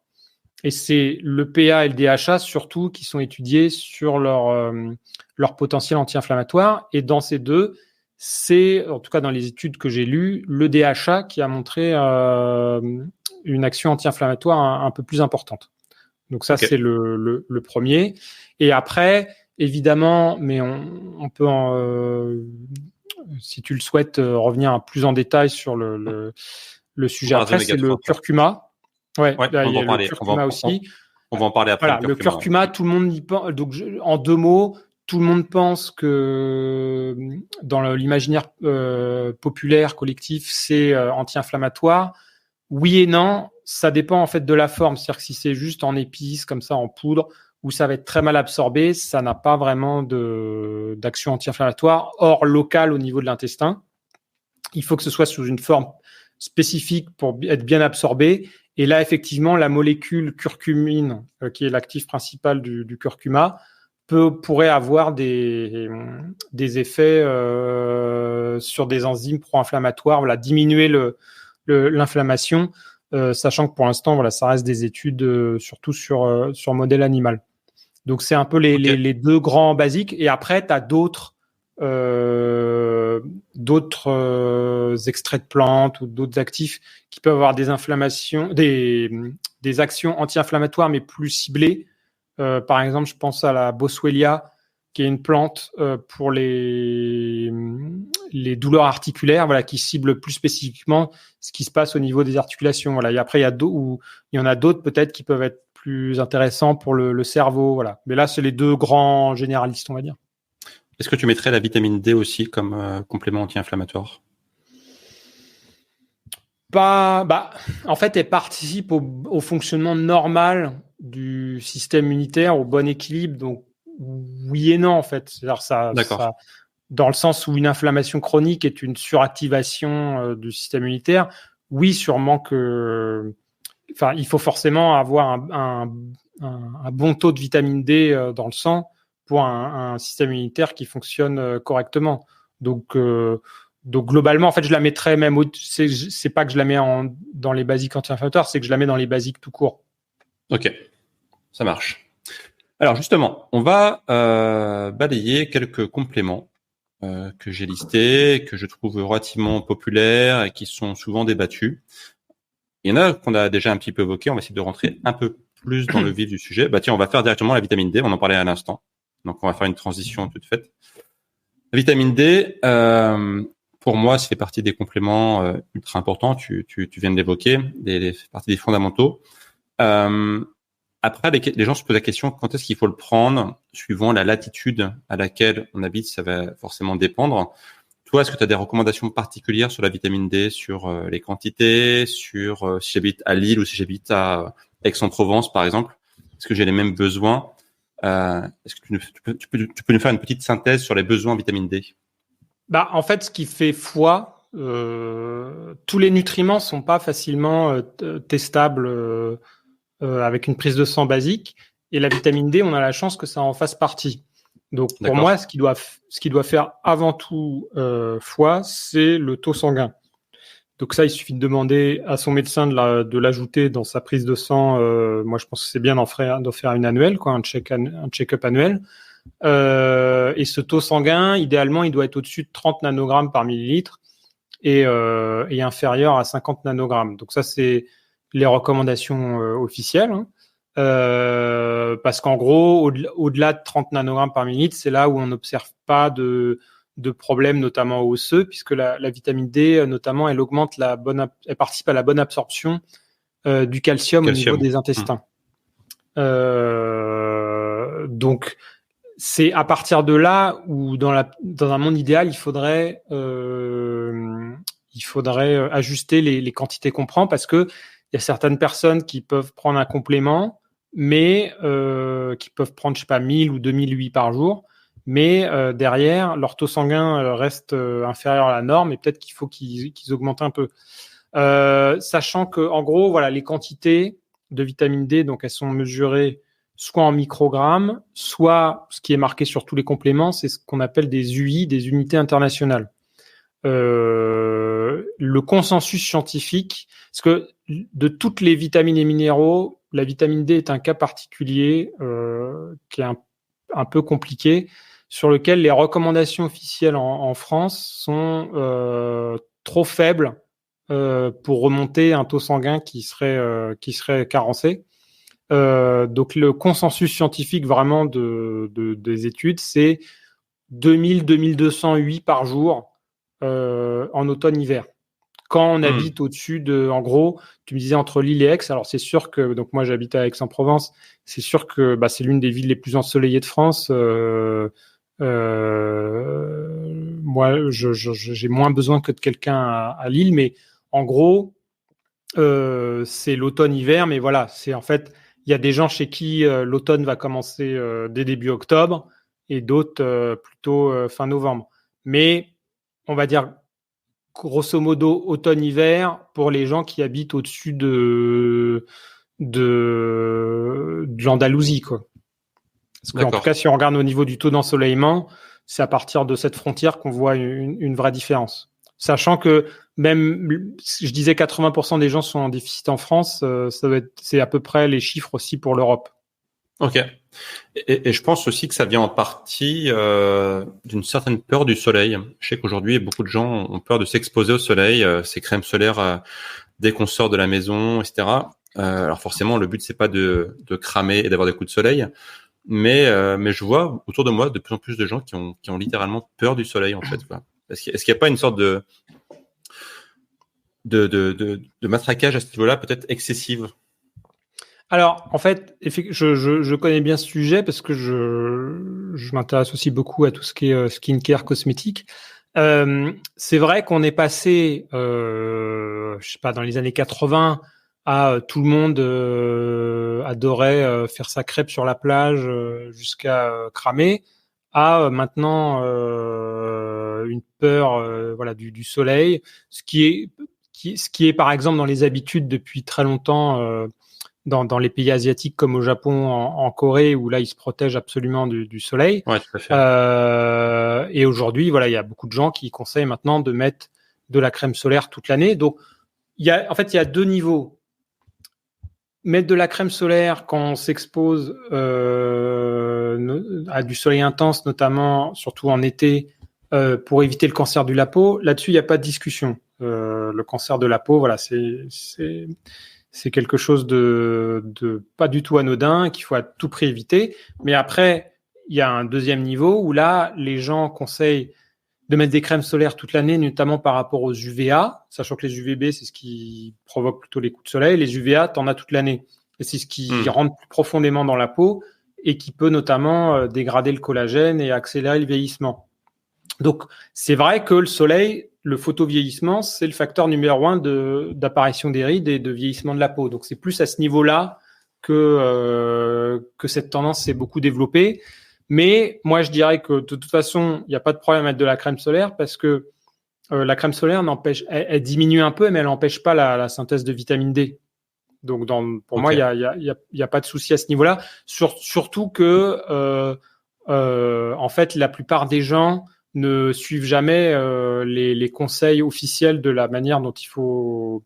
Et c'est l'EPA et le DHA surtout qui sont étudiés sur leur potentiel anti-inflammatoire. Et dans ces deux, c'est, en tout cas dans les études que j'ai lues, le DHA qui a montré une action anti-inflammatoire un peu plus importante. Donc ça, c'est le premier. Et après, évidemment, mais on peut, si tu le souhaites, revenir plus en détail sur le sujet. Après, c'est le curcuma. Ouais, là, il y a le curcuma aussi. On va en parler après. Voilà, le curcuma, tout le monde y pense. Donc, en 2 mots, tout le monde pense que dans l'imaginaire populaire collectif, c'est anti-inflammatoire. Oui et non, ça dépend en fait de la forme. C'est-à-dire que si c'est juste en épices, comme ça, en poudre, où ça va être très mal absorbé, ça n'a pas vraiment d'action anti-inflammatoire, hors locale au niveau de l'intestin. Il faut que ce soit sous une forme spécifique pour être bien absorbé. Et là, effectivement, la molécule curcumine, qui est l'actif principal du curcuma, pourrait avoir des effets sur des enzymes pro-inflammatoires, voilà, diminuer l'inflammation, sachant que pour l'instant, voilà, ça reste des études surtout sur modèle animal. Donc, c'est un peu les 2 grands basiques. Et après, tu as d'autres extraits de plantes ou d'autres actifs qui peuvent avoir des inflammations, des actions anti-inflammatoires mais plus ciblées. Par exemple, je pense à la Boswellia, qui est une plante pour les douleurs articulaires, voilà, qui cible plus spécifiquement ce qui se passe au niveau des articulations. Voilà. Et après, il y en a d'autres peut-être qui peuvent être plus intéressants pour le cerveau. Voilà. Mais là, c'est les 2 grands généralistes, on va dire. Est-ce que tu mettrais la vitamine D aussi comme complément anti-inflammatoire ? En fait, elle participe au fonctionnement normal du système immunitaire, au bon équilibre. Donc, oui et non, en fait. C'est-à-dire ça, dans le sens où une inflammation chronique est une suractivation du système immunitaire. Oui, sûrement que, il faut forcément avoir un bon taux de vitamine D dans le sang pour un système immunitaire qui fonctionne correctement. Donc globalement, en fait, je la mettrais même c'est pas que je la mets dans les basiques anti-inflammatoires, c'est que je la mets dans les basiques tout court. Ok, ça marche. Alors justement, on va balayer quelques compléments que j'ai listés, que je trouve relativement populaires et qui sont souvent débattus. Il y en a qu'on a déjà un petit peu évoqué, on va essayer de rentrer un peu plus dans le vif du sujet. Tiens, on va faire directement la vitamine D, on en parlait à l'instant. Donc, on va faire une transition toute faite. La vitamine D, pour moi, ça fait partie des compléments ultra importants. Tu viens de l'évoquer, partie des fondamentaux. Après, les gens se posent la question, quand est-ce qu'il faut le prendre? Suivant la latitude à laquelle on habite, ça va forcément dépendre. Toi, est-ce que tu as des recommandations particulières sur la vitamine D, sur les quantités, sur si j'habite à Lille ou si j'habite à Aix-en-Provence, par exemple? Est-ce que j'ai les mêmes besoins? Est-ce que tu peux nous faire une petite synthèse sur les besoins en vitamine D? En fait, ce qui fait foi, tous les nutriments sont pas facilement testables avec une prise de sang basique. Et la vitamine D, on a la chance que ça en fasse partie. Donc, pour moi, ce qui doit faire avant tout foi, c'est le taux sanguin. Donc ça, il suffit de demander à son médecin de l'ajouter dans sa prise de sang. Moi, je pense que c'est bien d'en faire une annuelle, un check-up annuel. Et ce taux sanguin, idéalement, il doit être au-dessus de 30 nanogrammes par millilitre. et inférieur à 50 nanogrammes. Donc ça, c'est les recommandations officielles. Hein. Parce qu'en gros, au-delà de 30 nanogrammes par millilitre, c'est là où on n'observe pas de problèmes, notamment osseux, puisque la vitamine D, notamment, elle participe à la bonne absorption du calcium au niveau des intestins. Donc, c'est à partir de là où, dans un monde idéal, il faudrait ajuster les quantités qu'on prend, parce que il y a certaines personnes qui peuvent prendre un complément, mais qui peuvent prendre, 1000 ou 2000 UI par jour, mais derrière, leur taux sanguin reste inférieur à la norme, et peut-être qu'il faut qu'ils augmentent un peu. Sachant que, en gros, voilà, les quantités de vitamine D, donc elles sont mesurées soit en microgrammes, soit, ce qui est marqué sur tous les compléments, c'est ce qu'on appelle des UI, des unités internationales. Le consensus scientifique, parce que de toutes les vitamines et minéraux, la vitamine D est un cas particulier qui est un peu compliqué, sur lequel les recommandations officielles en France sont trop faibles pour remonter un taux sanguin qui serait carencé. Donc le consensus scientifique vraiment des études, c'est 2000-2200 UI par jour en automne-hiver. Quand on habite au-dessus en gros, tu me disais entre Lille et Aix, alors c'est sûr que, donc moi j'habite à Aix-en-Provence, c'est sûr que c'est l'une des villes les plus ensoleillées de France. Moi, j'ai moins besoin que de quelqu'un à Lille, mais en gros, c'est l'automne-hiver, mais voilà, c'est en fait, il y a des gens chez qui l'automne va commencer dès début octobre et d'autres plutôt fin novembre. Mais on va dire grosso modo automne-hiver pour les gens qui habitent au-dessus de l'Andalousie, quoi. Parce qu'en tout cas, si on regarde au niveau du taux d'ensoleillement, c'est à partir de cette frontière qu'on voit une vraie différence. Sachant que même, je disais 80% des gens sont en déficit en France, c'est à peu près les chiffres aussi pour l'Europe. Ok. Et je pense aussi que ça vient en partie d'une certaine peur du soleil. Je sais qu'aujourd'hui, beaucoup de gens ont peur de s'exposer au soleil, ces crèmes solaires dès qu'on sort de la maison, etc. Alors forcément, le but c'est pas de cramer et d'avoir des coups de soleil, mais je vois autour de moi de plus en plus de gens qui ont littéralement peur du soleil en fait. Quoi. Est-ce qu'il n'y a pas une sorte de matraquage à ce niveau-là, peut-être excessive? Alors, en fait, je connais bien ce sujet parce que je m'intéresse aussi beaucoup à tout ce qui est skincare, cosmétique. C'est vrai qu'on est passé, je sais pas, dans les années 80, à tout le monde adorait faire sa crêpe sur la plage jusqu'à cramer, à maintenant une peur voilà du soleil, ce qui est par exemple dans les habitudes depuis très longtemps dans les pays asiatiques comme au Japon, en Corée, où là ils se protègent absolument du soleil. Ouais, tout à fait. Et aujourd'hui, voilà, il y a beaucoup de gens qui conseillent maintenant de mettre de la crème solaire toute l'année. Donc il y a deux niveaux. Mettre de la crème solaire quand on s'expose à du soleil intense, notamment, surtout en été, pour éviter le cancer de la peau. Là-dessus, il n'y a pas de discussion. Le cancer de la peau, voilà, c'est quelque chose de pas du tout anodin, qu'il faut à tout prix éviter. Mais après, il y a un deuxième niveau où là, les gens conseillent de mettre des crèmes solaires toute l'année, notamment par rapport aux UVA, sachant que les UVB, c'est ce qui provoque plutôt les coups de soleil. Les UVA, t'en as toute l'année. Et c'est ce qui rentre plus profondément dans la peau et qui peut notamment dégrader le collagène et accélérer le vieillissement. Donc, c'est vrai que le soleil, le photovieillissement, c'est le facteur numéro 1 d'apparition des rides et de vieillissement de la peau. Donc, c'est plus à ce niveau-là que cette tendance s'est beaucoup développée. Mais moi, je dirais que de toute façon, il n'y a pas de problème à mettre de la crème solaire parce que la crème solaire elle diminue un peu, mais elle n'empêche pas la synthèse de vitamine D. Donc, pour moi, il y a pas de souci à ce niveau-là. Surtout que, en fait, la plupart des gens ne suivent jamais les conseils officiels de la manière dont il faut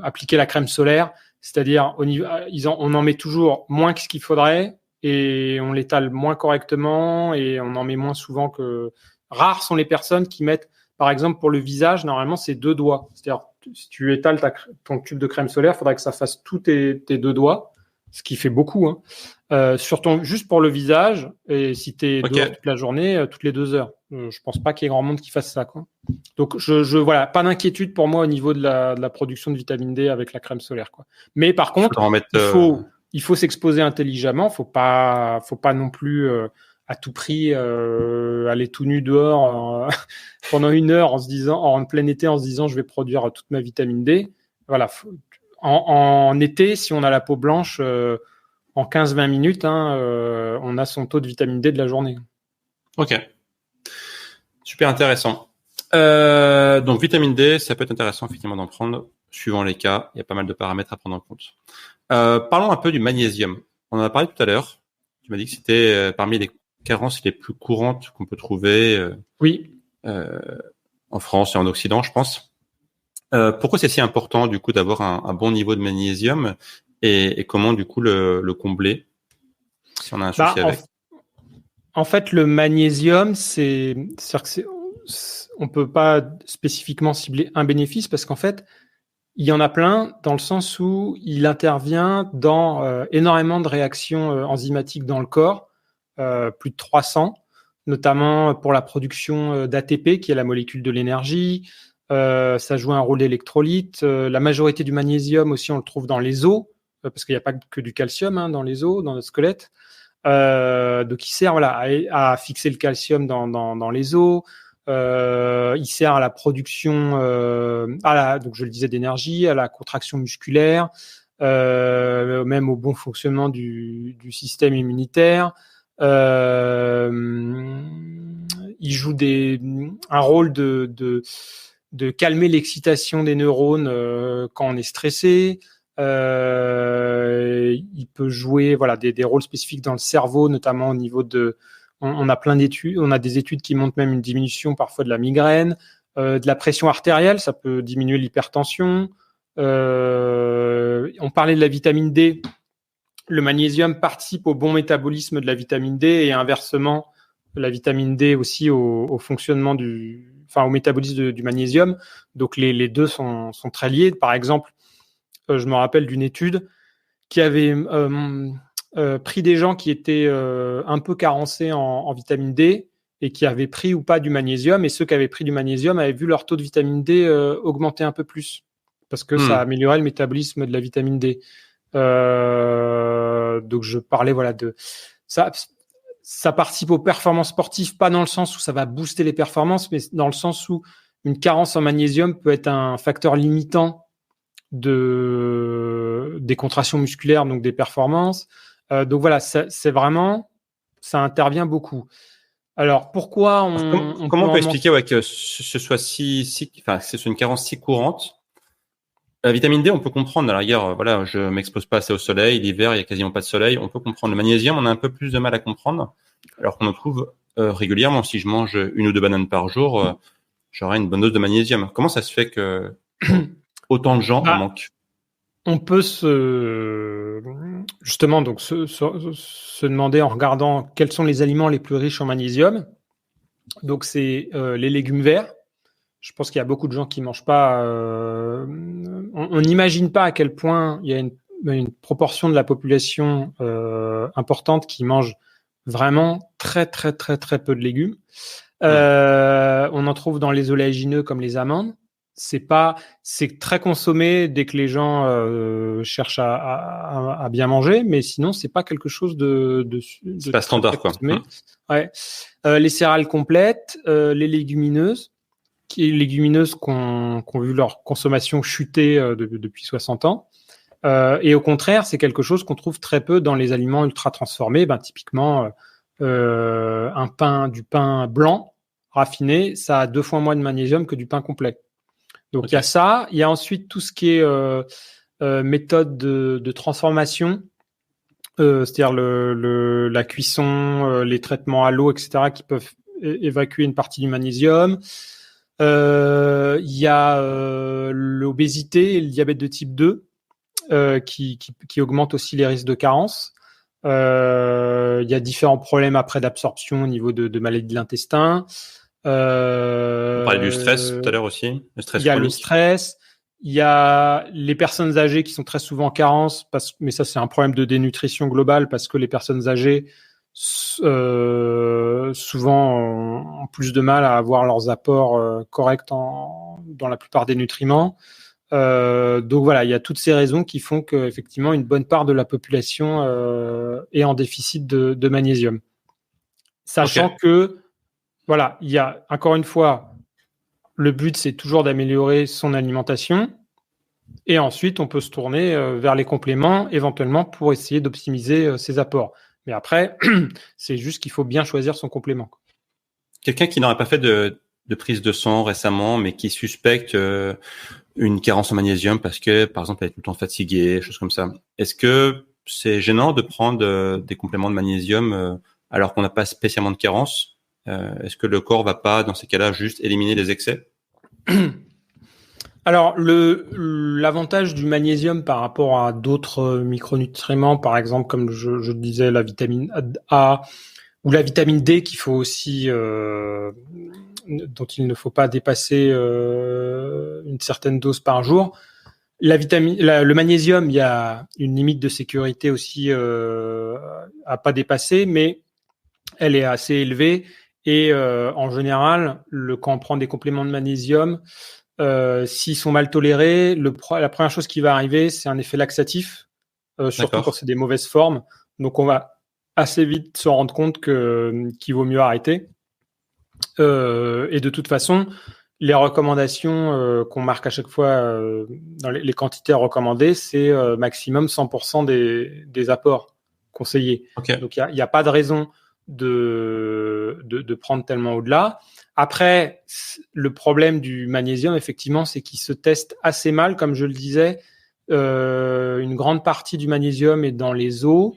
appliquer la crème solaire. C'est-à-dire, on en met toujours moins que ce qu'il faudrait et on l'étale moins correctement et on en met moins souvent que. Rares sont les personnes qui mettent par exemple, pour le visage, normalement, c'est 2 doigts. C'est-à-dire, si tu étales ton tube de crème solaire, il faudrait que ça fasse tous tes 2 doigts, ce qui fait beaucoup, hein. Juste pour le visage, et si tu es dehors toute la journée, toutes les 2 heures. Je pense pas qu'il y ait grand monde qui fasse ça, quoi. Donc, voilà, pas d'inquiétude pour moi au niveau de la production de vitamine D avec la crème solaire, quoi. Mais par contre, il faut s'exposer intelligemment. Faut pas non plus à tout prix aller tout nu dehors pendant 1 heure en plein été, en se disant je vais produire toute ma vitamine D. Voilà. En été, si on a la peau blanche, en 15-20 minutes, on a son taux de vitamine D de la journée. Ok. Super intéressant. Donc, vitamine D, ça peut être intéressant effectivement d'en prendre, suivant les cas. Il y a pas mal de paramètres à prendre en compte. Parlons un peu du magnésium. On en a parlé tout à l'heure. Tu m'as dit que c'était parmi les carences les plus courantes qu'on peut trouver en France et en Occident, je pense. Pourquoi c'est si important du coup d'avoir un bon niveau de magnésium et comment du coup le combler si on a un souci avec? En fait, le magnésium, on peut pas spécifiquement cibler un bénéfice parce qu'en fait, il y en a plein dans le sens où il intervient dans énormément de réactions enzymatiques dans le corps, plus de 300, notamment pour la production d'ATP, qui est la molécule de l'énergie. Ça joue un rôle d'électrolyte. La majorité du magnésium aussi, on le trouve dans les os, parce qu'il n'y a pas que du calcium dans les os, dans notre squelette. Donc, il sert à fixer le calcium dans les os. Il sert à la production, donc je le disais, d'énergie, à la contraction musculaire, même au bon fonctionnement du système immunitaire. Il joue un rôle de calmer l'excitation des neurones quand on est stressé. Il peut jouer des rôles spécifiques dans le cerveau, notamment au niveau on a plein d'études, on a des études qui montrent même une diminution parfois de la migraine, de la pression artérielle, ça peut diminuer l'hypertension. On parlait de la vitamine D. Le magnésium participe au bon métabolisme de la vitamine D et inversement, la vitamine D aussi au fonctionnement au métabolisme du magnésium. Donc les deux sont très liés. Par exemple, je me rappelle d'une étude qui avait pris des gens qui étaient un peu carencés en vitamine D et qui avaient pris ou pas du magnésium, et ceux qui avaient pris du magnésium avaient vu leur taux de vitamine D augmenter un peu plus parce que ça améliorait le métabolisme de la vitamine D. Donc je parlais de ça. Ça participe aux performances sportives, pas dans le sens où ça va booster les performances, mais dans le sens où une carence en magnésium peut être un facteur limitant des contractions musculaires, donc des performances. Donc voilà, c'est vraiment, ça intervient beaucoup. Alors pourquoi comment on peut expliquer que ce soit c'est une carence si courante? La vitamine D, on peut comprendre. À la rigueur, je m'expose pas assez au soleil. L'hiver, il y a quasiment pas de soleil. On peut comprendre. Le magnésium, on a un peu plus de mal à comprendre, alors qu'on en trouve régulièrement. Si je mange 1 ou 2 bananes par jour, j'aurai une bonne dose de magnésium. Comment ça se fait que autant de gens en manquent? On peut justement donc se demander en regardant quels sont les aliments les plus riches en magnésium. Donc c'est les légumes verts. Je pense qu'il y a beaucoup de gens qui mangent pas. On n'imagine pas à quel point il y a une proportion de la population importante qui mange vraiment très très très très peu de légumes. On en trouve dans les oléagineux comme les amandes. C'est très consommé dès que les gens cherchent à bien manger, mais sinon c'est pas quelque chose c'est pas standard, quoi. Ouais. Les céréales complètes, les légumineuses qui ont vu leur consommation chuter depuis 60 ans. Et au contraire, c'est quelque chose qu'on trouve très peu dans les aliments ultra transformés. Typiquement, du pain blanc raffiné, ça a 2 fois moins de magnésium que du pain complet. Donc, il y a ça. Il y a ensuite tout ce qui est méthode de transformation, c'est-à-dire la cuisson, les traitements à l'eau, etc., qui peuvent évacuer une partie du magnésium. Il y a l'obésité et le diabète de type 2 qui augmentent aussi les risques de carence. Il y a différents problèmes après d'absorption au niveau de maladies de l'intestin. On parlait du stress tout à l'heure aussi, le stress Il y a le chronique. stress, il y a les personnes âgées qui sont très souvent en carence, mais ça c'est un problème de dénutrition globale parce que les personnes âgées souvent ont plus de mal à avoir leurs apports corrects dans la plupart des nutriments. Donc voilà, il y a toutes ces raisons qui font qu'effectivement une bonne part de la population est en déficit de magnésium. Sachant que, voilà, il y a encore une fois, le but c'est toujours d'améliorer son alimentation et ensuite on peut se tourner vers les compléments éventuellement pour essayer d'optimiser ses apports. Mais après, c'est juste qu'il faut bien choisir son complément. Quelqu'un qui n'aurait pas fait de prise de sang récemment, mais qui suspecte une carence en magnésium parce que, par exemple, elle est tout le temps fatiguée, choses comme ça. Est-ce que c'est gênant de prendre des compléments de magnésium alors qu'on n'a pas spécialement de carence? Est-ce que le corps va pas, dans ces cas-là, juste éliminer les excès? Alors, l'avantage du magnésium par rapport à d'autres micronutriments, par exemple, comme je disais, la vitamine A ou la vitamine D qu'il faut aussi, dont il ne faut pas dépasser une certaine dose par jour. Le magnésium, il y a une limite de sécurité aussi à pas dépasser, mais elle est assez élevée. Et en général, quand on prend des compléments de magnésium, s'ils sont mal tolérés, la première chose qui va arriver, c'est un effet laxatif, surtout quand c'est des mauvaises formes. Donc, on va assez vite se rendre compte qu'il vaut mieux arrêter. Et de toute façon, les recommandations qu'on marque à chaque fois dans les quantités recommandées, c'est maximum 100% des apports conseillés. Donc, il n'y a pas de raison de prendre tellement au-delà. Après, le problème du magnésium, effectivement, c'est qu'il se teste assez mal, comme je le disais. Une grande partie du magnésium est dans les os,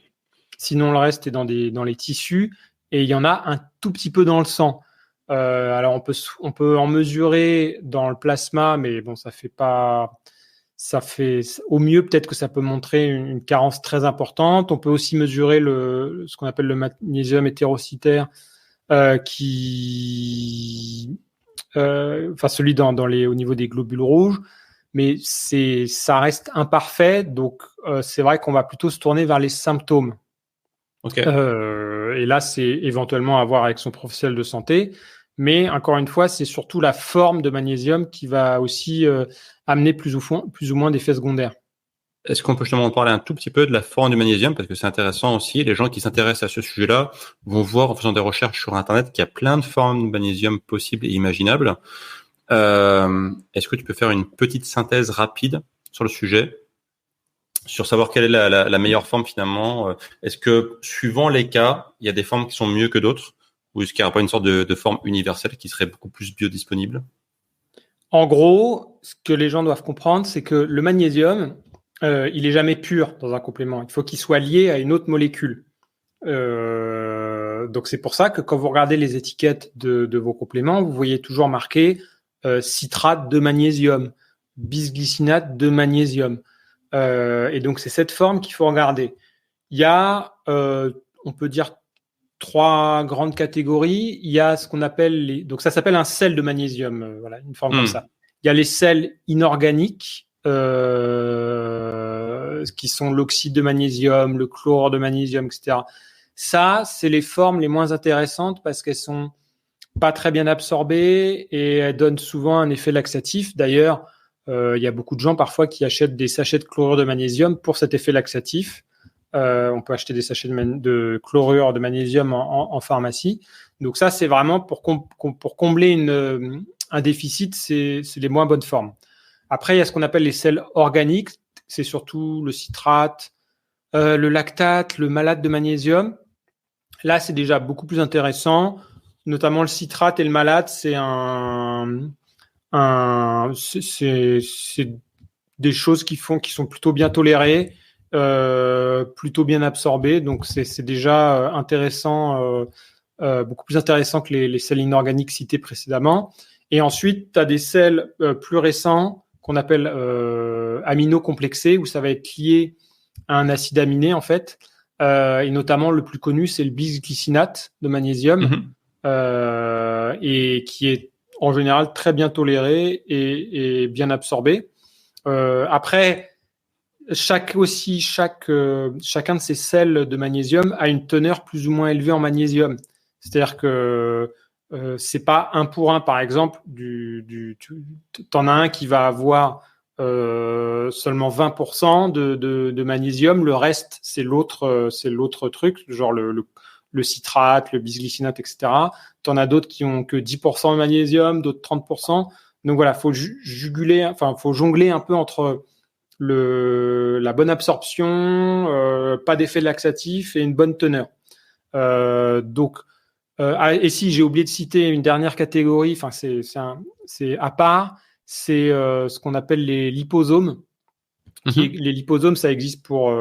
sinon le reste est dans les tissus, et il y en a un tout petit peu dans le sang. Alors on peut en mesurer dans le plasma, mais bon, ça fait au mieux peut-être que ça peut montrer une carence très importante. On peut aussi mesurer ce qu'on appelle le magnésium hétérocytaire, celui au niveau des globules rouges, mais ça reste imparfait, donc c'est vrai qu'on va plutôt se tourner vers les symptômes. Et là, c'est éventuellement à voir avec son professionnel de santé, mais encore une fois, c'est surtout la forme de magnésium qui va aussi amener plus ou moins d'effets secondaires. Est-ce qu'on peut justement parler un tout petit peu de la forme du magnésium, parce que c'est intéressant aussi. Les gens qui s'intéressent à ce sujet-là vont voir en faisant des recherches sur Internet qu'il y a plein de formes de magnésium possibles et imaginables. Est-ce que tu peux faire une petite synthèse rapide sur le sujet, sur savoir quelle est la meilleure forme finalement? Est-ce que suivant les cas, il y a des formes qui sont mieux que d'autres, ou est-ce qu'il n'y a pas une sorte de forme universelle qui serait beaucoup plus biodisponible? En gros, ce que les gens doivent comprendre, c'est que le magnésium, il est jamais pur dans un complément. Il faut qu'il soit lié à une autre molécule. Donc c'est pour ça que quand vous regardez les étiquettes de vos compléments, vous voyez toujours marqué citrate de magnésium, bisglycinate de magnésium. Et donc c'est cette forme qu'il faut regarder. Il y a, on peut dire, 3 grandes catégories. Il y a ce qu'on appelle donc ça s'appelle un sel de magnésium, voilà, une forme comme ça. Il y a les sels inorganiques, qui sont l'oxyde de magnésium, le chlorure de magnésium, etc. Ça, c'est les formes les moins intéressantes parce qu'elles sont pas très bien absorbées et elles donnent souvent un effet laxatif. D'ailleurs, il y a beaucoup de gens parfois qui achètent des sachets de chlorure de magnésium pour cet effet laxatif. On peut acheter des sachets de chlorure de magnésium en pharmacie. Donc ça, c'est vraiment pour combler un déficit, c'est les moins bonnes formes. Après, il y a ce qu'on appelle les sels organiques. C'est surtout le citrate, le lactate, le malate de magnésium. Là, c'est déjà beaucoup plus intéressant. Notamment le citrate et le malate, c'est des choses qui sont plutôt bien tolérées, plutôt bien absorbées. Donc, c'est déjà intéressant, beaucoup plus intéressant que les sels inorganiques cités précédemment. Et ensuite, tu as des sels plus récents qu'on appelle aminocomplexés, où ça va être lié à un acide aminé, en fait. Et notamment, le plus connu, c'est le bisglycinate de magnésium. et qui est en général très bien toléré et bien absorbé. Après, chacun de ces sels de magnésium a une teneur plus ou moins élevée en magnésium. C'est-à-dire que c'est pas un pour un, par exemple, t'en as un qui va avoir seulement 20% de magnésium, le reste c'est l'autre truc, genre le citrate, le bisglycinate, etc. T'en as d'autres qui ont que 10% de magnésium, d'autres 30%. Donc voilà, faut faut jongler un peu entre la bonne absorption, pas d'effet laxatif et une bonne teneur. Et si j'ai oublié de citer une dernière catégorie, enfin c'est à part, c'est ce qu'on appelle les liposomes. Les liposomes, ça existe pour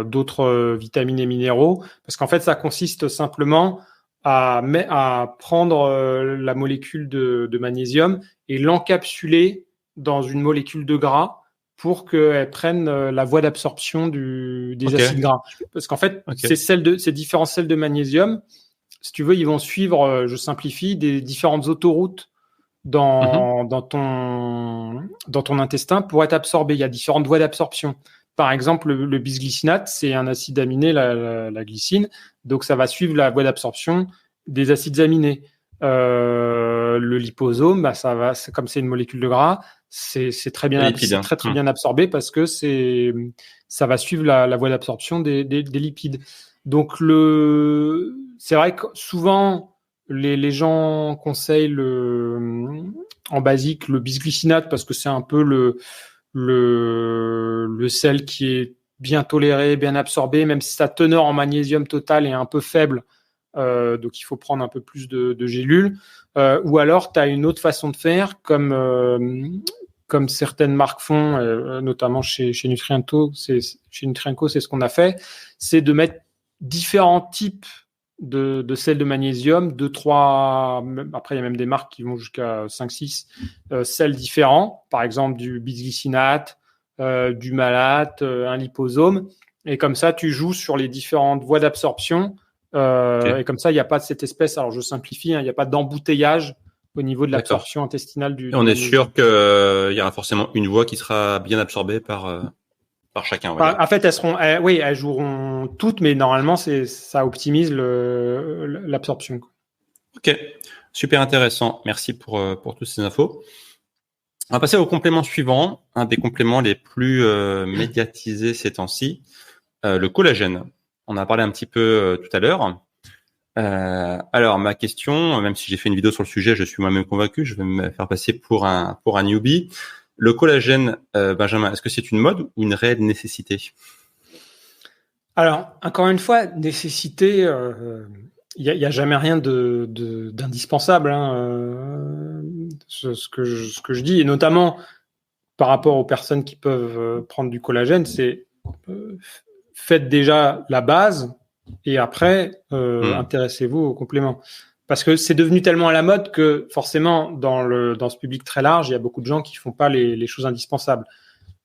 d'autres vitamines et minéraux, parce qu'en fait, ça consiste simplement à prendre la molécule de magnésium et l'encapsuler dans une molécule de gras pour qu'elle prenne la voie d'absorption des acides gras. Parce qu'en fait, ces différents sels de magnésium, si tu veux, ils vont suivre, je simplifie, des différentes autoroutes dans ton intestin pour être absorbé. Il y a différentes voies d'absorption. Par exemple, le bisglycinate, c'est un acide aminé, la glycine, donc ça va suivre la voie d'absorption des acides aminés. Le liposome, comme c'est une molécule de gras, c'est très bien, très bien absorbé parce que ça va suivre la voie d'absorption des lipides. Donc c'est vrai que souvent les gens conseillent en basique le bisglycinate parce que c'est un peu le sel qui est bien toléré, bien absorbé, même si sa teneur en magnésium total est un peu faible. Donc il faut prendre un peu plus de gélules. Ou alors tu as une autre façon de faire, comme certaines marques font, notamment chez Nutrienco, c'est ce qu'on a fait, c'est de mettre différents types de sels de magnésium, 2, 3, après il y a même des marques qui vont jusqu'à 5, 6 sels différents, par exemple du bisglycinate, du malate, un liposome, et comme ça tu joues sur les différentes voies d'absorption, et comme ça il n'y a pas de cette espèce, alors je simplifie, il n'y a pas d'embouteillage au niveau de l'absorption intestinale du on est sûr qu'il y aura forcément une voie qui sera bien absorbée par chacun. En fait, elles joueront toutes, mais normalement, ça optimise l'absorption. Ok, super intéressant. Merci pour toutes ces infos. On va passer au complément suivant, un des compléments les plus médiatisés ces temps-ci, le collagène. On a parlé un petit peu tout à l'heure. Alors, ma question, même si j'ai fait une vidéo sur le sujet, je suis moi-même convaincu, je vais me faire passer pour un newbie. Le collagène, Benjamin, est-ce que c'est une mode ou une réelle nécessité? Alors, encore une fois, nécessité, il y a jamais rien d'indispensable. Ce que je dis, et notamment par rapport aux personnes qui peuvent prendre du collagène, c'est faites déjà la base et après intéressez-vous aux compléments. Parce que c'est devenu tellement à la mode que forcément, dans ce public très large, il y a beaucoup de gens qui font pas les choses indispensables.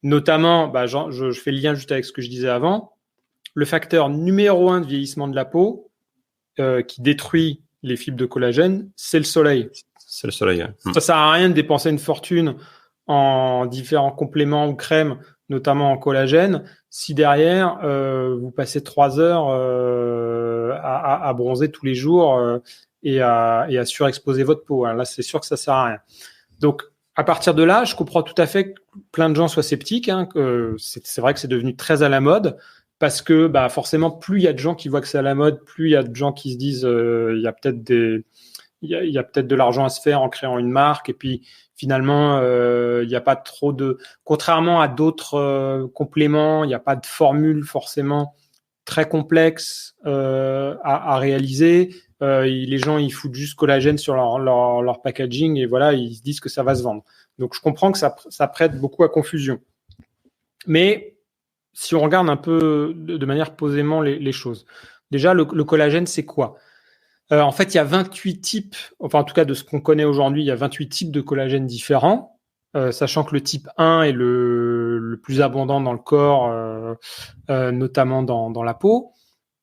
Notamment, je fais le lien juste avec ce que je disais avant, le facteur numéro 1 de vieillissement de la peau qui détruit les fibres de collagène, c'est le soleil. C'est le soleil. Ça sert à rien de dépenser une fortune en différents compléments ou crèmes, notamment en collagène, si derrière vous passez 3 heures à bronzer tous les jours et à surexposer votre peau. Là, c'est sûr que ça sert à rien. Donc, à partir de là, je comprends tout à fait que plein de gens soient sceptiques. C'est vrai que c'est devenu très à la mode parce que forcément, plus il y a de gens qui voient que c'est à la mode, plus il y a de gens qui se disent il y a peut-être de l'argent à se faire en créant une marque. Et puis, finalement, il n'y a pas trop de... Contrairement à d'autres compléments, il n'y a pas de formule forcément très complexe à réaliser. Les gens, ils foutent juste collagène sur leur packaging et voilà, ils se disent que ça va se vendre. Donc, je comprends que ça prête beaucoup à confusion. Mais si on regarde un peu de manière posément les choses, déjà, le collagène, c'est quoi ? En fait, il y a 28 types, enfin en tout cas de ce qu'on connaît aujourd'hui, il y a 28 types de collagène différents, sachant que le type 1 est le plus abondant dans le corps, notamment dans la peau.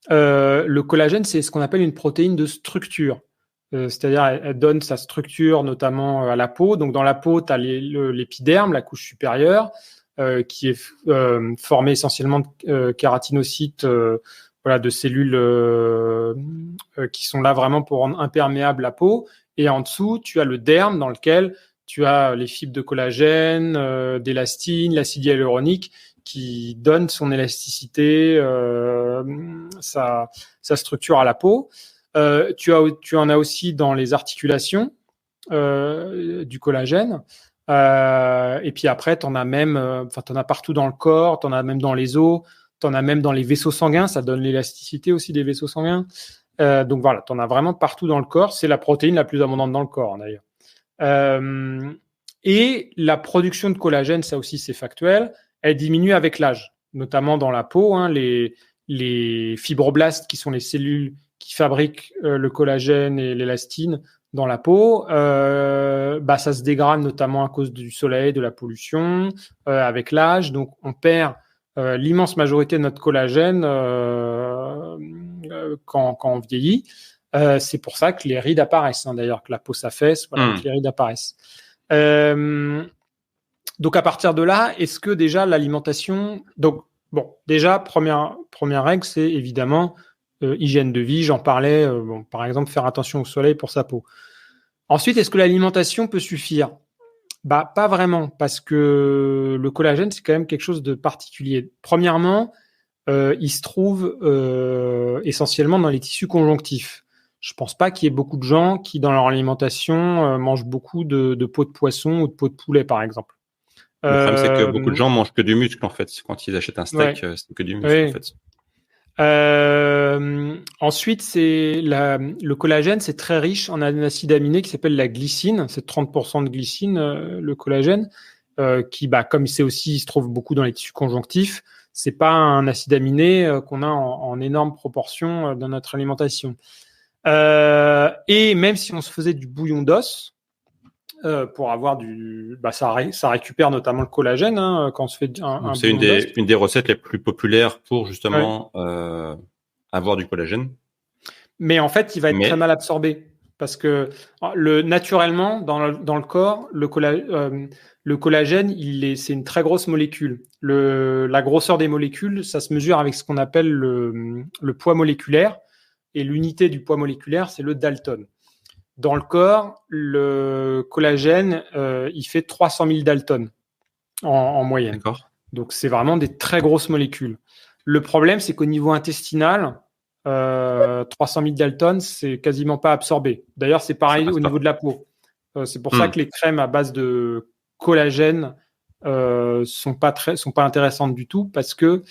Le collagène, c'est ce qu'on appelle une protéine de structure. C'est-à-dire, elle donne sa structure notamment à la peau. Donc, dans la peau, tu as l'épiderme, la couche supérieure, qui est formée essentiellement de kératinocytes, voilà, de cellules qui sont là vraiment pour rendre imperméable la peau. Et en dessous, tu as le derme dans lequel tu as les fibres de collagène, d'élastine, l'acide hyaluronique qui donne son élasticité, sa structure à la peau. Tu en as aussi dans les articulations du collagène. Et puis après, tu en as même, t'en as partout dans le corps, tu en as même dans les os, tu en as même dans les vaisseaux sanguins. Ça donne l'élasticité aussi des vaisseaux sanguins. Donc voilà, tu en as vraiment partout dans le corps. C'est la protéine la plus abondante dans le corps, d'ailleurs. Et la production de collagène, ça aussi c'est factuel, elle diminue avec l'âge, notamment dans la peau. Les fibroblastes, qui sont les cellules qui fabriquent le collagène et l'élastine dans la peau, ça se dégrade notamment à cause du soleil, de la pollution, avec l'âge. Donc on perd l'immense majorité de notre collagène quand on vieillit. C'est pour ça que les rides apparaissent, d'ailleurs, que la peau s'affaisse, voilà, que les rides apparaissent. Donc à partir de là, est-ce que déjà l'alimentation... Donc bon, déjà, première règle, c'est évidemment hygiène de vie. J'en parlais, par exemple, faire attention au soleil pour sa peau. Ensuite, est-ce que l'alimentation peut suffire ? Pas vraiment, parce que le collagène, c'est quand même quelque chose de particulier. Premièrement, il se trouve essentiellement dans les tissus conjonctifs. Je pense pas qu'il y ait beaucoup de gens qui, dans leur alimentation, mangent beaucoup de peau de poisson ou de peau de poulet, par exemple. Le problème, c'est que beaucoup de gens mangent que du muscle, en fait. Quand ils achètent un steak, c'est que du muscle, en fait. Ensuite, le collagène, c'est très riche en un acide aminé qui s'appelle la glycine. C'est 30% de glycine, le collagène, qui, comme il se trouve beaucoup dans les tissus conjonctifs, c'est pas un acide aminé qu'on a en énorme proportion dans notre alimentation. Et même si on se faisait du bouillon d'os, pour avoir ça récupère notamment le collagène quand on se fait un c'est une des recettes les plus populaires pour justement avoir du collagène. Mais en fait, il va être très mal absorbé parce que naturellement dans le corps, le collagène, c'est une très grosse molécule. La grosseur des molécules, ça se mesure avec ce qu'on appelle le poids moléculaire, et l'unité du poids moléculaire, c'est le Dalton. Dans le corps, le collagène, il fait 300 000 Dalton en moyenne. D'accord. Donc, c'est vraiment des très grosses molécules. Le problème, c'est qu'au niveau intestinal, 300 000 Dalton, c'est quasiment pas absorbé. D'ailleurs, c'est pareil au niveau de la peau. C'est pour ça que les crèmes à base de collagène sont pas intéressantes du tout, parce que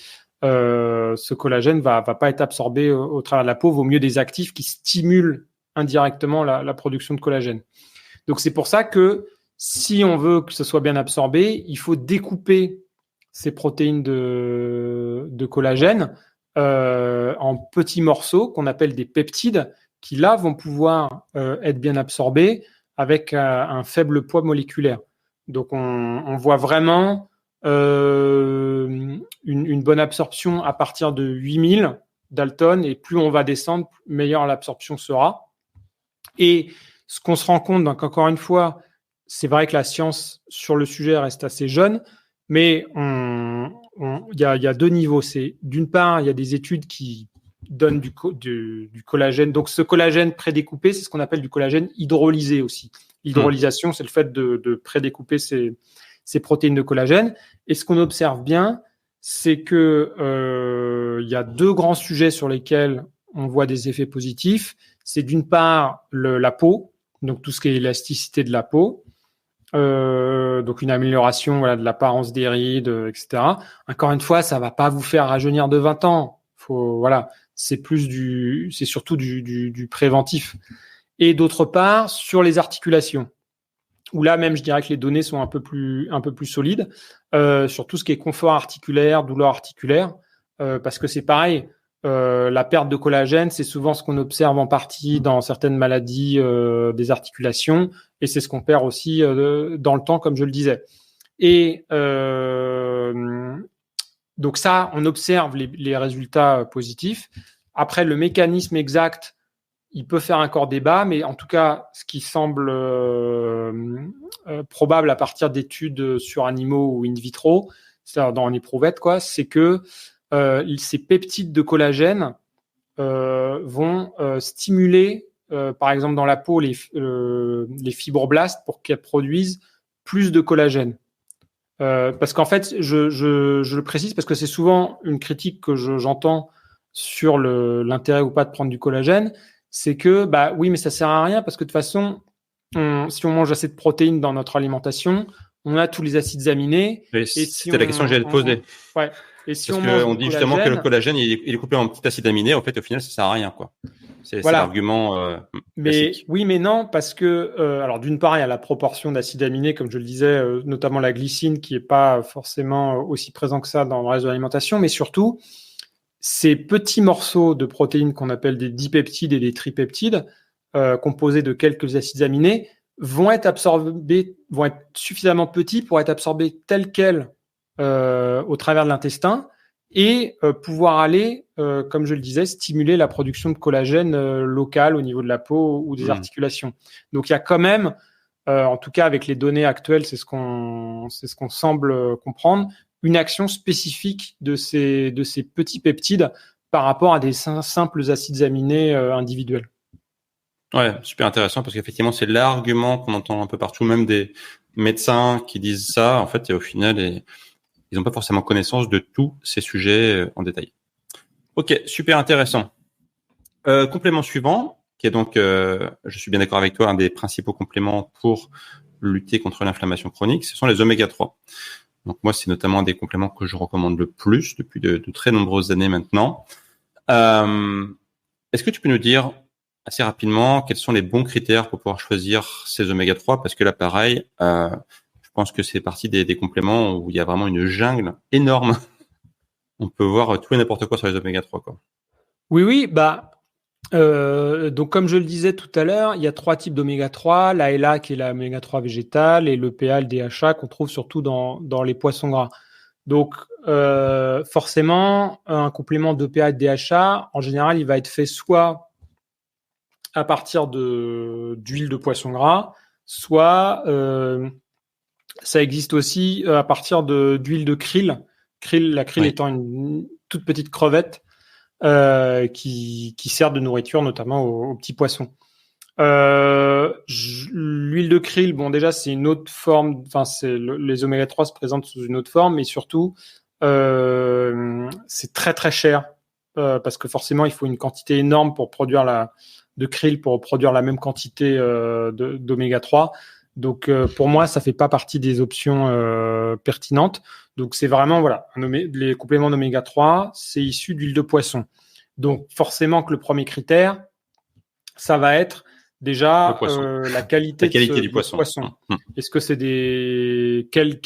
ce collagène va pas être absorbé au travers de la peau. Vaut mieux des actifs qui stimulent indirectement la production de collagène. Donc c'est pour ça que si on veut que ce soit bien absorbé, il faut découper ces protéines de collagène en petits morceaux qu'on appelle des peptides, qui là vont pouvoir être bien absorbés avec un faible poids moléculaire. Donc on voit vraiment une bonne absorption à partir de 8000 Dalton, et plus on va descendre, meilleure l'absorption sera. Et ce qu'on se rend compte, donc encore une fois, c'est vrai que la science sur le sujet reste assez jeune, mais il y a deux niveaux. C'est, d'une part, il y a des études qui donnent du collagène. Donc ce collagène prédécoupé, c'est ce qu'on appelle du collagène hydrolysé aussi. L'hydrolysation, c'est le fait de prédécouper ces protéines de collagène. Et ce qu'on observe bien, c'est que il y a deux grands sujets sur lesquels on voit des effets positifs. C'est d'une part la peau, donc tout ce qui est élasticité de la peau, donc une amélioration de l'apparence des rides, etc. Encore une fois, ça va pas vous faire rajeunir de 20 ans. C'est surtout du préventif. Et d'autre part, sur les articulations, où là même je dirais que les données sont un peu plus solides, sur tout ce qui est confort articulaire, douleur articulaire, parce que c'est pareil. La perte de collagène, c'est souvent ce qu'on observe en partie dans certaines maladies des articulations, et c'est ce qu'on perd aussi dans le temps, comme je le disais. Et donc ça, on observe les résultats positifs. Après, le mécanisme exact, il peut faire encore débat, mais en tout cas, ce qui semble probable à partir d'études sur animaux ou in vitro, c'est-à-dire dans l'éprouvette, quoi, c'est que ces peptides de collagène vont stimuler, par exemple dans la peau, les fibroblastes pour qu'elles produisent plus de collagène. Parce qu'en fait, je le précise parce que c'est souvent une critique que j'entends sur l'intérêt ou pas de prendre du collagène, c'est que bah oui, mais ça sert à rien parce que de toute façon, si on mange assez de protéines dans notre alimentation, on a tous les acides aminés. Et c'était la question que j'allais te poser. Ouais. Et si parce on mange qu'on dit justement que le collagène, il est coupé en petits acides aminés. En fait, au final, ça sert à rien, quoi. C'est l'argument classique. Oui, mais non, parce que alors d'une part, il y a la proportion d'acides aminés, comme je le disais, notamment la glycine, qui est pas forcément aussi présent que ça dans le reste de l'alimentation, mais surtout ces petits morceaux de protéines qu'on appelle des dipeptides et des tripeptides, composés de quelques acides aminés, vont être suffisamment petits pour être absorbés tels quels au travers de l'intestin et pouvoir aller, comme je le disais, stimuler la production de collagène local au niveau de la peau ou des articulations. Donc il y a quand même, en tout cas avec les données actuelles, c'est ce qu'on semble comprendre, une action spécifique de ces petits peptides par rapport à des simples acides aminés individuels. Ouais, super intéressant parce qu'effectivement, c'est l'argument qu'on entend un peu partout, même des médecins qui disent ça, en fait, et au final, ils n'ont pas forcément connaissance de tous ces sujets en détail. Ok, super intéressant. Complément suivant, qui est donc, je suis bien d'accord avec toi, un des principaux compléments pour lutter contre l'inflammation chronique, ce sont les oméga 3. Donc moi, c'est notamment un des compléments que je recommande le plus depuis de très nombreuses années maintenant. Est-ce que tu peux nous dire assez rapidement quels sont les bons critères pour pouvoir choisir ces oméga 3 ? Parce que là, pareil, je pense que c'est partie des compléments où il y a vraiment une jungle énorme. On peut voir tout et n'importe quoi sur les oméga 3, quoi. Oui, bah donc comme je le disais tout à l'heure, il y a 3 types d'oméga 3, la LA qui est la oméga 3 végétale et le PA, le DHA qu'on trouve surtout dans les poissons gras. Donc forcément, un complément d'EPA et de DHA, en général, il va être fait soit à partir d'huile de poisson gras, soit ça existe aussi à partir d'huile de krill. La krill étant une toute petite crevette qui sert de nourriture notamment aux petits poissons. L'huile de krill, bon déjà c'est une autre forme, enfin les oméga 3 se présentent sous une autre forme, mais surtout c'est très très cher parce que forcément il faut une quantité énorme pour produire de krill pour produire la même quantité d'oméga 3. Donc pour moi ça fait pas partie des options pertinentes. Donc c'est vraiment les compléments d'oméga 3, c'est issu d'huile de poisson. Donc forcément que le premier critère, ça va être déjà la qualité du poisson. Est-ce que c'est quel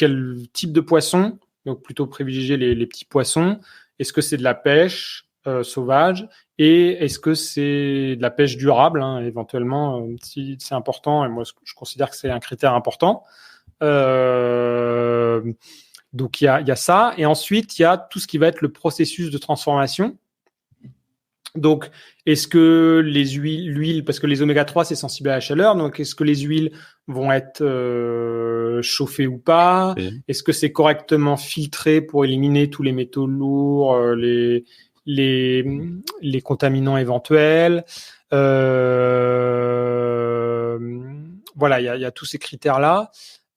type de poisson? Donc plutôt privilégier les petits poissons. Est-ce que c'est de la pêche sauvage? Et est-ce que c'est de la pêche durable, éventuellement, si c'est important, et moi je considère que c'est un critère important. Donc il y a ça, et ensuite il y a tout ce qui va être le processus de transformation. Donc est-ce que l'huile, parce que les oméga 3 c'est sensible à la chaleur, donc est-ce que les huiles vont être chauffées ou pas? Est-ce que c'est correctement filtré pour éliminer tous les métaux lourds, les contaminants éventuels? Voilà, il y a tous ces critères-là.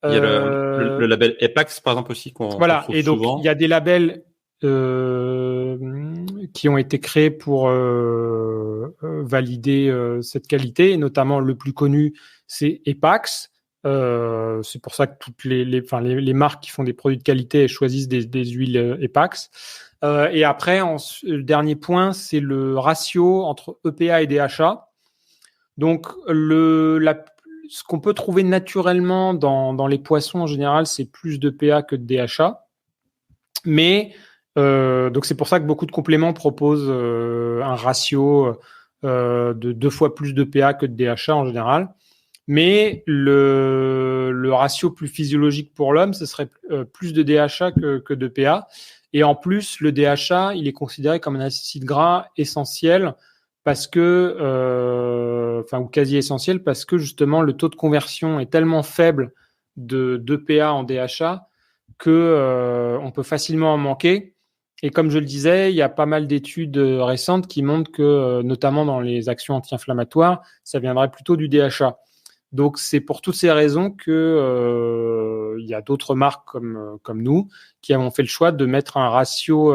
Il y a le label EPAX, par exemple, aussi, qu'on trouve et donc, souvent. Il y a des labels qui ont été créés pour valider cette qualité, et notamment le plus connu, c'est EPAX. C'est pour ça que toutes les marques qui font des produits de qualité choisissent des huiles EPAX. Et après, le dernier point, c'est le ratio entre EPA et DHA. Donc, ce qu'on peut trouver naturellement dans les poissons en général, c'est plus de PA que de DHA. Mais donc c'est pour ça que beaucoup de compléments proposent un ratio de 2 fois plus de PA que de DHA en général. Mais le ratio plus physiologique pour l'homme, ce serait plus de DHA que de PA. Et en plus, le DHA, il est considéré comme un acide gras essentiel parce que, ou quasi essentiel, parce que justement, le taux de conversion est tellement faible de d'EPA en DHA que on peut facilement en manquer. Et comme je le disais, il y a pas mal d'études récentes qui montrent que, notamment dans les actions anti-inflammatoires, ça viendrait plutôt du DHA. Donc c'est pour toutes ces raisons que il y a d'autres marques comme nous qui avons fait le choix de mettre un ratio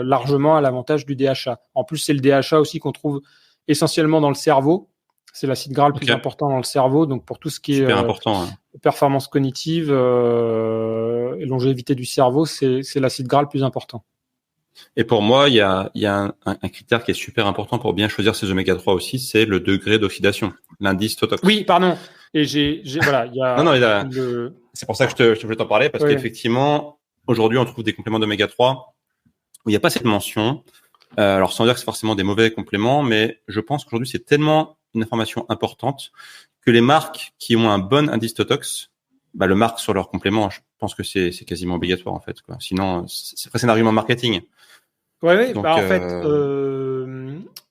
largement à l'avantage du DHA. En plus, c'est le DHA aussi qu'on trouve essentiellement dans le cerveau. C'est l'acide gras le plus important dans le cerveau. Donc pour tout ce qui est important, performance cognitive et longévité du cerveau, c'est l'acide gras le plus important. Et pour moi, il y a un critère qui est super important pour bien choisir ces oméga 3 aussi, c'est le degré d'oxydation, l'indice Totox. Oui, pardon. Et voilà, il y a non, c'est pour ça que je voulais t'en parler, parce qu'effectivement, aujourd'hui, on trouve des compléments d'oméga 3 où il n'y a pas cette mention. Alors, sans dire que c'est forcément des mauvais compléments, mais je pense qu'aujourd'hui, c'est tellement une information importante que les marques qui ont un bon indice Totox, le marquent sur leurs compléments. Je pense que c'est quasiment obligatoire, en fait, quoi. Sinon, c'est un argument marketing. Ouais, donc, en fait,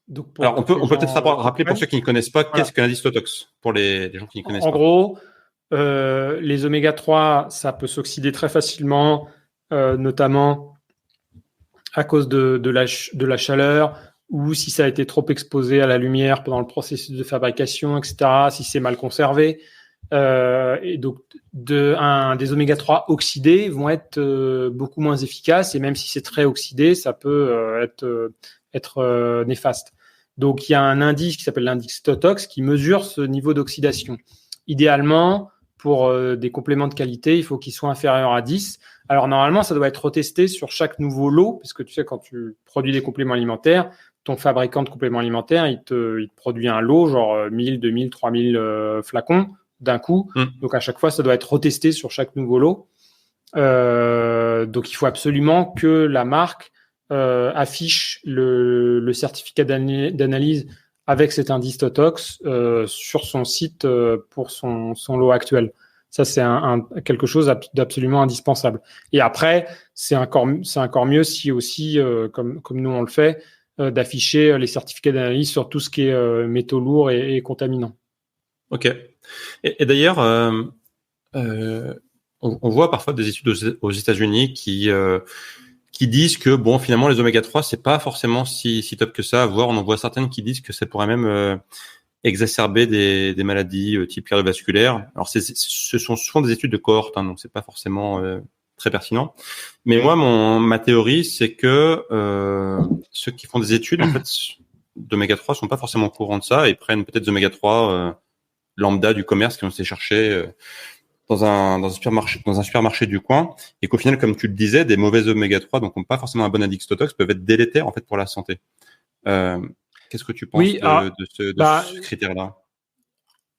donc alors on peut peut-être rappeler pour ceux qui ne connaissent pas qu'est-ce qu'un indice Totox pour les gens qui ne connaissent pas. En gros, les oméga 3, ça peut s'oxyder très facilement, notamment à cause de la chaleur ou si ça a été trop exposé à la lumière pendant le processus de fabrication, etc. Si c'est mal conservé. Et donc, des oméga 3 oxydés vont être beaucoup moins efficaces et même si c'est très oxydé, ça peut être néfaste. Donc, il y a un indice qui s'appelle l'indice Totox qui mesure ce niveau d'oxydation. Idéalement, pour des compléments de qualité, il faut qu'ils soient inférieurs à 10. Alors, normalement, ça doit être retesté sur chaque nouveau lot, parce que tu sais, quand tu produis des compléments alimentaires, ton fabricant de compléments alimentaires, il te produit un lot, genre 1000, 2000, 3000 flacons d'un coup. Donc, à chaque fois, ça doit être retesté sur chaque nouveau lot. Donc, il faut absolument que la marque affiche le certificat d'analyse avec cet indice Totox sur son site pour son lot actuel. Ça, c'est quelque chose d'absolument indispensable. Et après, c'est encore mieux si aussi, comme nous on le fait, d'afficher les certificats d'analyse sur tout ce qui est métaux lourds et contaminants. Ok. Et d'ailleurs, on voit parfois des études aux États-Unis qui disent que bon, finalement, les oméga 3, c'est pas forcément si top que ça. Voire, on en voit certaines qui disent que ça pourrait même exacerber des maladies type cardiovasculaire. Alors, ce sont souvent des études de cohorte, donc c'est pas forcément très pertinent. Mais moi, ma théorie, c'est que ceux qui font des études, en fait, d'oméga 3 sont pas forcément au courant de ça et prennent peut-être des oméga 3 lambda du commerce qui ont été chercher dans un supermarché du coin, et qu'au final, comme tu le disais, des mauvais oméga 3, donc n'ont pas forcément un bon indice Totox, peuvent être délétères en fait pour la santé. Qu'est-ce que tu penses de ce critère-là?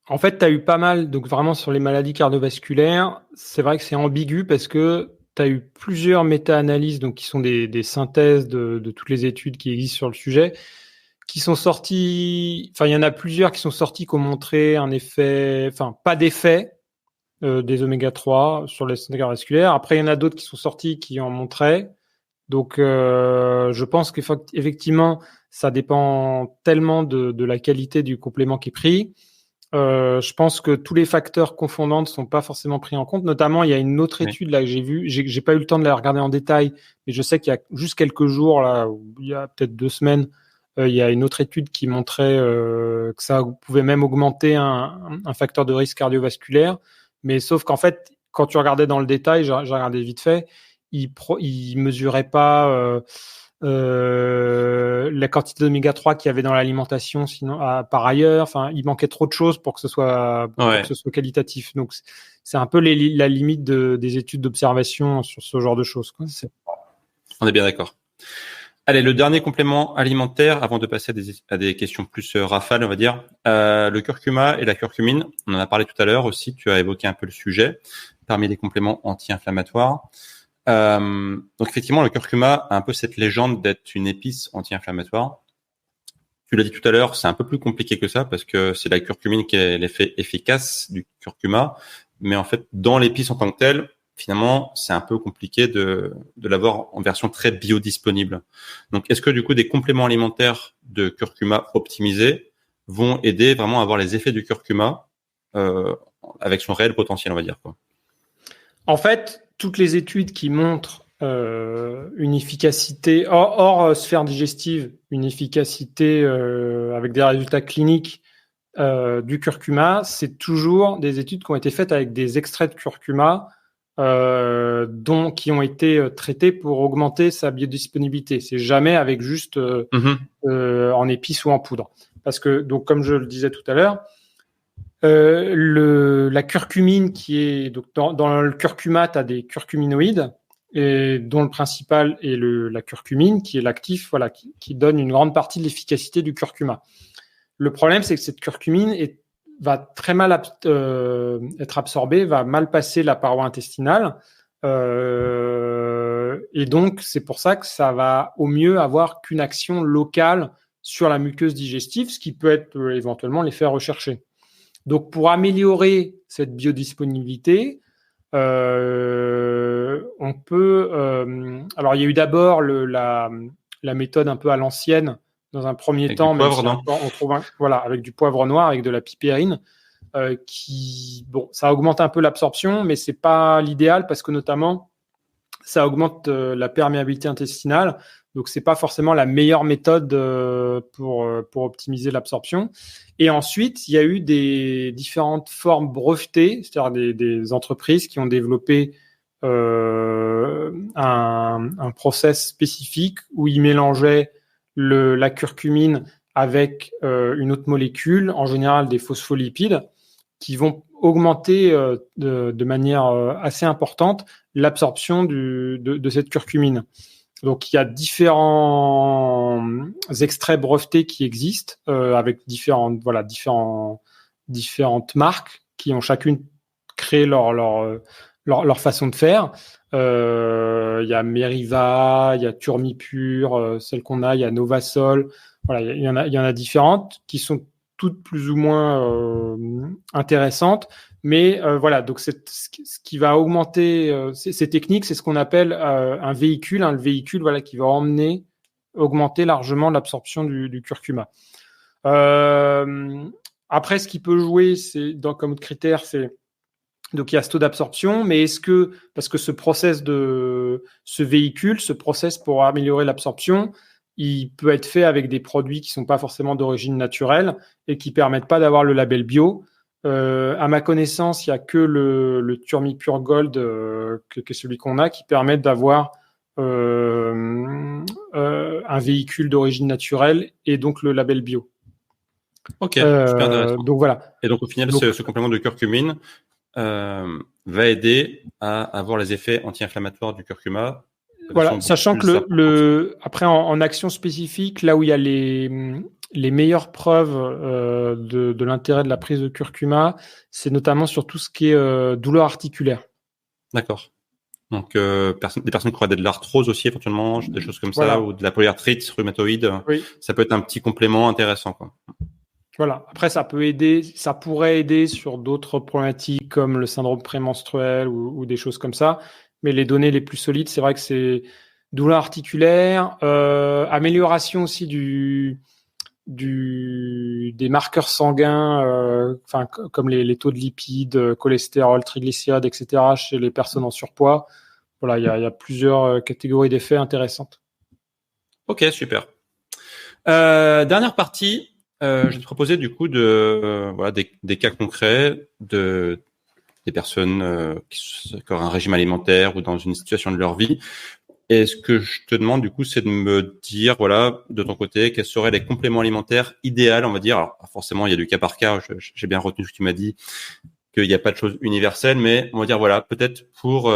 En fait, tu as eu pas mal, donc vraiment sur les maladies cardiovasculaires, c'est vrai que c'est ambigu parce que tu as eu plusieurs méta-analyses, donc qui sont des synthèses de toutes les études qui existent sur le sujet, qui sont sorties, enfin il y en a plusieurs qui sont sorties qui ont montré un effet, enfin pas d'effet des oméga 3 sur les santé cardiovasculaire. Après, il y en a d'autres qui sont sortis qui en montraient. Donc, je pense qu'effectivement, ça dépend tellement de la qualité du complément qui est pris. Je pense que tous les facteurs confondants ne sont pas forcément pris en compte. Notamment, il y a une autre étude là que j'ai vue. J'ai pas eu le temps de la regarder en détail, mais je sais qu'il y a juste quelques jours là, il y a peut-être 2 semaines, il y a une autre étude qui montrait que ça pouvait même augmenter un facteur de risque cardiovasculaire. Mais sauf qu'en fait, quand tu regardais dans le détail, j'ai regardé vite fait, il mesurait pas la quantité d'oméga 3 qu'il y avait dans l'alimentation, sinon par ailleurs. Enfin, il manquait trop de choses pour que ce soit qualitatif. Donc, c'est un peu la limite des études d'observation sur ce genre de choses, quoi. On est bien d'accord. Allez, le dernier complément alimentaire, avant de passer à des questions plus rafales, on va dire, le curcuma et la curcumine. On en a parlé tout à l'heure aussi, tu as évoqué un peu le sujet, parmi les compléments anti-inflammatoires. Donc effectivement, le curcuma a un peu cette légende d'être une épice anti-inflammatoire. Tu l'as dit tout à l'heure, c'est un peu plus compliqué que ça, parce que c'est la curcumine qui est l'effet efficace du curcuma. Mais en fait, dans l'épice en tant que telle, finalement, c'est un peu compliqué de l'avoir en version très biodisponible. Donc, est-ce que du coup, des compléments alimentaires de curcuma optimisés vont aider vraiment à avoir les effets du curcuma avec son réel potentiel, on va dire, quoi. En fait, toutes les études qui montrent une efficacité hors sphère digestive, une efficacité avec des résultats cliniques du curcuma, c'est toujours des études qui ont été faites avec des extraits de curcuma qui ont été traités pour augmenter sa biodisponibilité. C'est jamais avec juste en épices ou en poudre. Parce que, donc, comme je le disais tout à l'heure, la curcumine qui est donc dans le curcuma, tu as des curcuminoïdes et dont le principal est la curcumine qui est l'actif, voilà, qui donne une grande partie de l'efficacité du curcuma. Le problème, c'est que cette curcumine va très mal être absorbée, va mal passer la paroi intestinale, et donc c'est pour ça que ça va au mieux avoir qu'une action locale sur la muqueuse digestive, ce qui peut être éventuellement l'effet recherché. Donc, pour améliorer cette biodisponibilité, on peut. Alors, il y a eu d'abord la méthode un peu à l'ancienne, dans un premier avec temps, du poivre, même si on trouve avec du poivre noir, avec de la pipérine, ça augmente un peu l'absorption, mais c'est pas l'idéal parce que notamment, ça augmente la perméabilité intestinale. Donc, c'est pas forcément la meilleure méthode pour optimiser l'absorption. Et ensuite, il y a eu des différentes formes brevetées, c'est-à-dire des entreprises qui ont développé un process spécifique où ils mélangeaient la curcumine avec une autre molécule, en général des phospholipides, qui vont augmenter de manière assez importante l'absorption de cette curcumine. Donc, il y a différents extraits brevetés qui existent avec différentes marques qui ont chacune créé leur façon de faire. Il y a Meriva, il y a Turmipure, celle qu'on a, il y a Novasol. Voilà, il y en a différentes qui sont toutes plus ou moins intéressantes. Mais voilà, donc ce qui va augmenter ces techniques, c'est ce qu'on appelle un véhicule, le véhicule voilà qui va augmenter largement l'absorption du curcuma. Après, ce qui peut jouer, comme critère, c'est donc il y a ce taux d'absorption, mais parce que ce process pour améliorer l'absorption, il peut être fait avec des produits qui sont pas forcément d'origine naturelle et qui permettent pas d'avoir le label bio. À ma connaissance, il y a que le Turmipure Gold que celui qu'on a qui permet d'avoir un véhicule d'origine naturelle et donc le label bio. Ok, super intéressant. Donc voilà. Et donc au final, ce complément de curcumine va aider à avoir les effets anti-inflammatoires du curcuma. Voilà, sachant que après en action spécifique, là où il y a les meilleures preuves de l'intérêt de la prise de curcuma, c'est notamment sur tout ce qui est douleur articulaire. D'accord. Donc des personnes qui auraient de l'arthrose aussi éventuellement, des choses comme ça, ou de la polyarthrite rhumatoïde, oui. Ça peut être un petit complément intéressant, quoi. Voilà. Après, ça pourrait aider sur d'autres problématiques comme le syndrome prémenstruel ou des choses comme ça. Mais les données les plus solides, c'est vrai que c'est douleur articulaire, amélioration aussi des marqueurs sanguins, comme les taux de lipides, cholestérol, triglycérides, etc. chez les personnes en surpoids. Voilà, il y a plusieurs catégories d'effets intéressantes. Ok, super. Dernière partie. Je vais te proposer du coup des cas concrets des personnes qui ont un régime alimentaire ou dans une situation de leur vie. Et ce que je te demande du coup, c'est de me dire, voilà, de ton côté, quels seraient les compléments alimentaires idéaux, on va dire. Alors forcément, il y a du cas par cas. J'ai bien retenu ce que tu m'as dit, qu'il n'y a pas de choses universelles, mais on va dire voilà, peut-être pour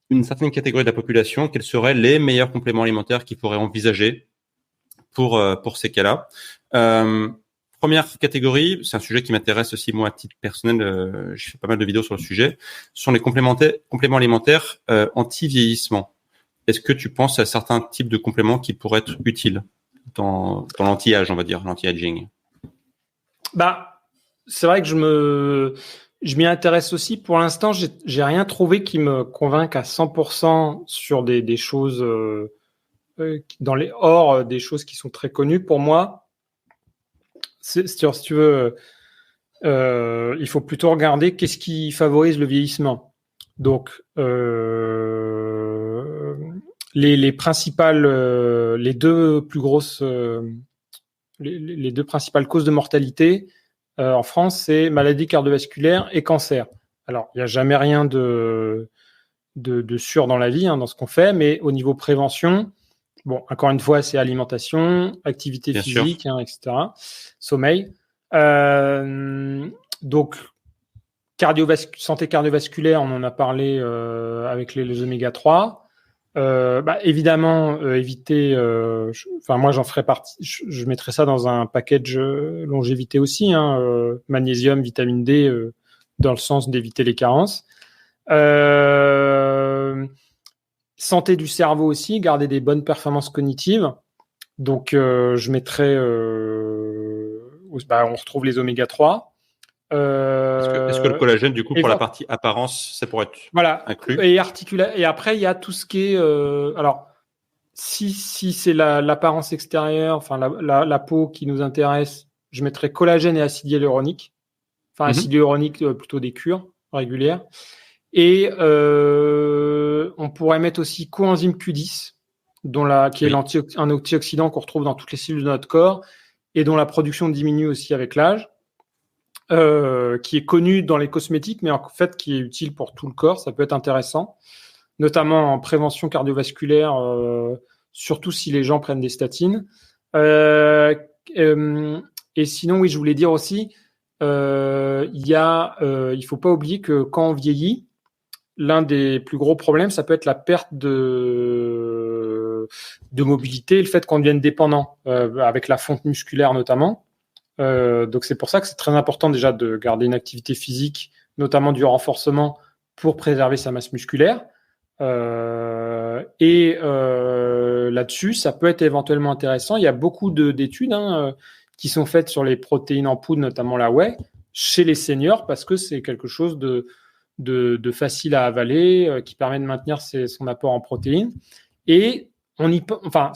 une certaine catégorie de la population, quels seraient les meilleurs compléments alimentaires qu'ils pourraient envisager pour ces cas-là. Première catégorie, c'est un sujet qui m'intéresse aussi moi à titre personnel, j'ai fait pas mal de vidéos sur le sujet, sont les compléments alimentaires anti-vieillissement. Est-ce que tu penses à certains types de compléments qui pourraient être utiles dans l'anti-âge, on va dire, l'anti-aging? C'est vrai que je m'y intéresse aussi. Pour l'instant, j'ai rien trouvé qui me convainque à 100% sur des choses dans les hors des choses qui sont très connues. Pour moi, si tu veux, il faut plutôt regarder qu'est-ce qui favorise le vieillissement. Donc, les principales, les deux plus grosses, les deux principales causes de mortalité en France, c'est maladie cardiovasculaire et cancer. Alors, il n'y a jamais rien de sûr dans la vie, dans ce qu'on fait, mais au niveau prévention, bon, encore une fois, c'est alimentation, activité physique, etc., sommeil. Donc, santé cardiovasculaire, on en a parlé avec les oméga 3. Évidemment, éviter. Moi, j'en ferai partie. Je mettrai ça dans un package longévité aussi. Magnésium, vitamine D, dans le sens d'éviter les carences. Santé du cerveau aussi, garder des bonnes performances cognitives. Donc, je mettrai. On retrouve les oméga 3. Est-ce que le collagène, du coup, pour la partie apparence, ça pourrait être inclus? Et après, il y a tout ce qui est. Alors, si c'est l'apparence extérieure, enfin la peau qui nous intéresse, je mettrais collagène et acide hyaluronique. Enfin, acide hyaluronique, plutôt des cures régulières. Et on pourrait mettre aussi coenzyme Q10, qui est un antioxydant qu'on retrouve dans toutes les cellules de notre corps et dont la production diminue aussi avec l'âge. Qui est connu dans les cosmétiques, mais en fait qui est utile pour tout le corps. Ça peut être intéressant, notamment en prévention cardiovasculaire, surtout si les gens prennent des statines. Et sinon, oui, je voulais dire aussi, il faut pas oublier que quand on vieillit, l'un des plus gros problèmes, ça peut être la perte de mobilité, le fait qu'on devienne dépendant, avec la fonte musculaire notamment. Donc c'est pour ça que c'est très important déjà de garder une activité physique, notamment du renforcement pour préserver sa masse musculaire. Là-dessus, ça peut être éventuellement intéressant. Il y a beaucoup d'études qui sont faites sur les protéines en poudre, notamment la whey, chez les seniors, parce que c'est quelque chose de facile à avaler, qui permet de maintenir son apport en protéines. Et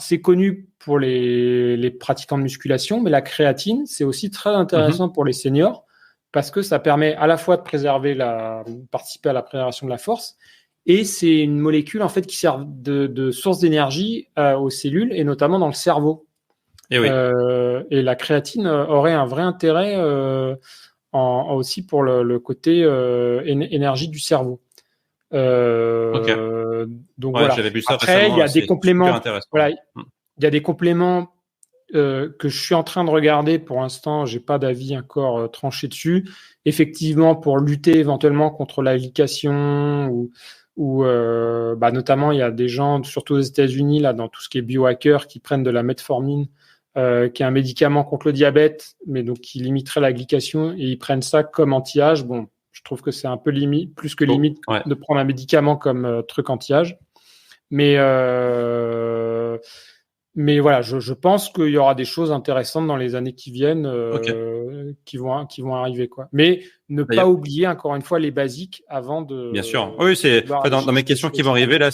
c'est connu pour les pratiquants de musculation, mais la créatine, c'est aussi très intéressant pour les seniors parce que ça permet à la fois de participer à la préservation de la force, et c'est une molécule en fait qui sert de source d'énergie aux cellules et notamment dans le cerveau. Et la créatine aurait un vrai intérêt aussi pour le côté énergie du cerveau. Donc voilà. J'avais vu ça après, il y a des compléments. Voilà, il y a des compléments que je suis en train de regarder. Pour l'instant, j'ai pas d'avis encore tranché dessus. Effectivement, pour lutter éventuellement contre la glycation ou notamment, il y a des gens, surtout aux États-Unis, là, dans tout ce qui est biohacker, qui prennent de la metformine, qui est un médicament contre le diabète, mais donc qui limiterait la glycation, et ils prennent ça comme anti-âge. Bon. Je trouve que c'est un peu limite, plus que limite, de prendre un médicament comme truc anti-âge. Mais voilà, je pense qu'il y aura des choses intéressantes dans les années qui viennent, qui vont arriver, quoi. Mais ne pas oublier, encore une fois, les basiques avant de. Bien sûr. Oui, dans mes questions qui vont arriver là,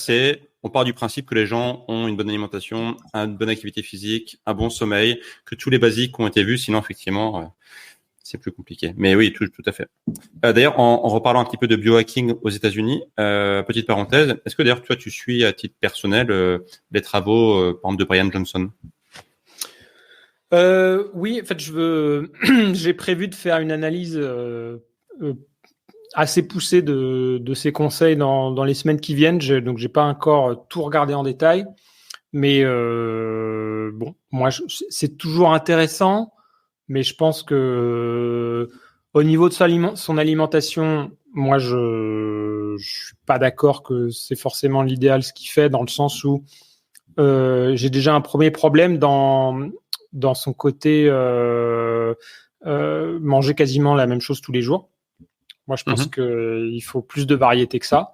on part du principe que les gens ont une bonne alimentation, une bonne activité physique, un bon sommeil, que tous les basiques ont été vus. Sinon, effectivement. C'est plus compliqué. Mais oui, tout à fait. D'ailleurs, en reparlant un petit peu de biohacking aux États-Unis, petite parenthèse, est-ce que d'ailleurs toi tu suis à titre personnel les travaux, par exemple, de Brian Johnson? Oui, en fait, j'ai prévu de faire une analyse assez poussée de ses conseils dans les semaines qui viennent. Donc, j'ai pas encore tout regardé en détail, mais moi, c'est toujours intéressant. Mais je pense que au niveau de son alimentation, moi, je suis pas d'accord que c'est forcément l'idéal ce qu'il fait, dans le sens où j'ai déjà un premier problème dans son côté manger quasiment la même chose tous les jours. Moi, je pense qu'il faut plus de variété que ça.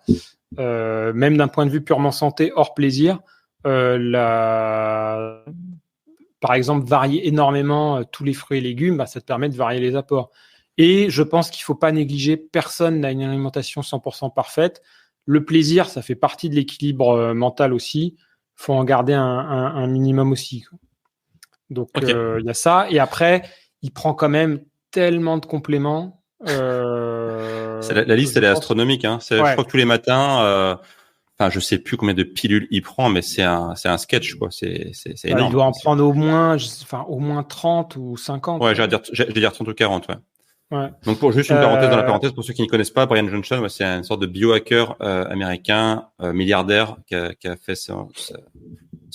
Même d'un point de vue purement santé, hors plaisir, par exemple, varier énormément tous les fruits et légumes, ça te permet de varier les apports. Et je pense qu'il faut pas négliger, personne n'a une alimentation 100% parfaite. Le plaisir, ça fait partie de l'équilibre mental aussi. Faut en garder un minimum aussi, quoi. Donc, il y a ça. Et après, il prend quand même tellement de compléments. La liste, elle est astronomique. Hein. Je crois que tous les matins, je sais plus combien de pilules il prend, mais c'est un sketch, quoi. C'est énorme. Il doit en prendre au moins 30 ou 50. Ouais, j'allais dire 30 ou 40, ouais. Ouais. Donc pour juste une parenthèse dans la parenthèse, pour ceux qui ne connaissent pas, Brian Johnson, c'est une sorte de biohacker américain, milliardaire, qui a fait ses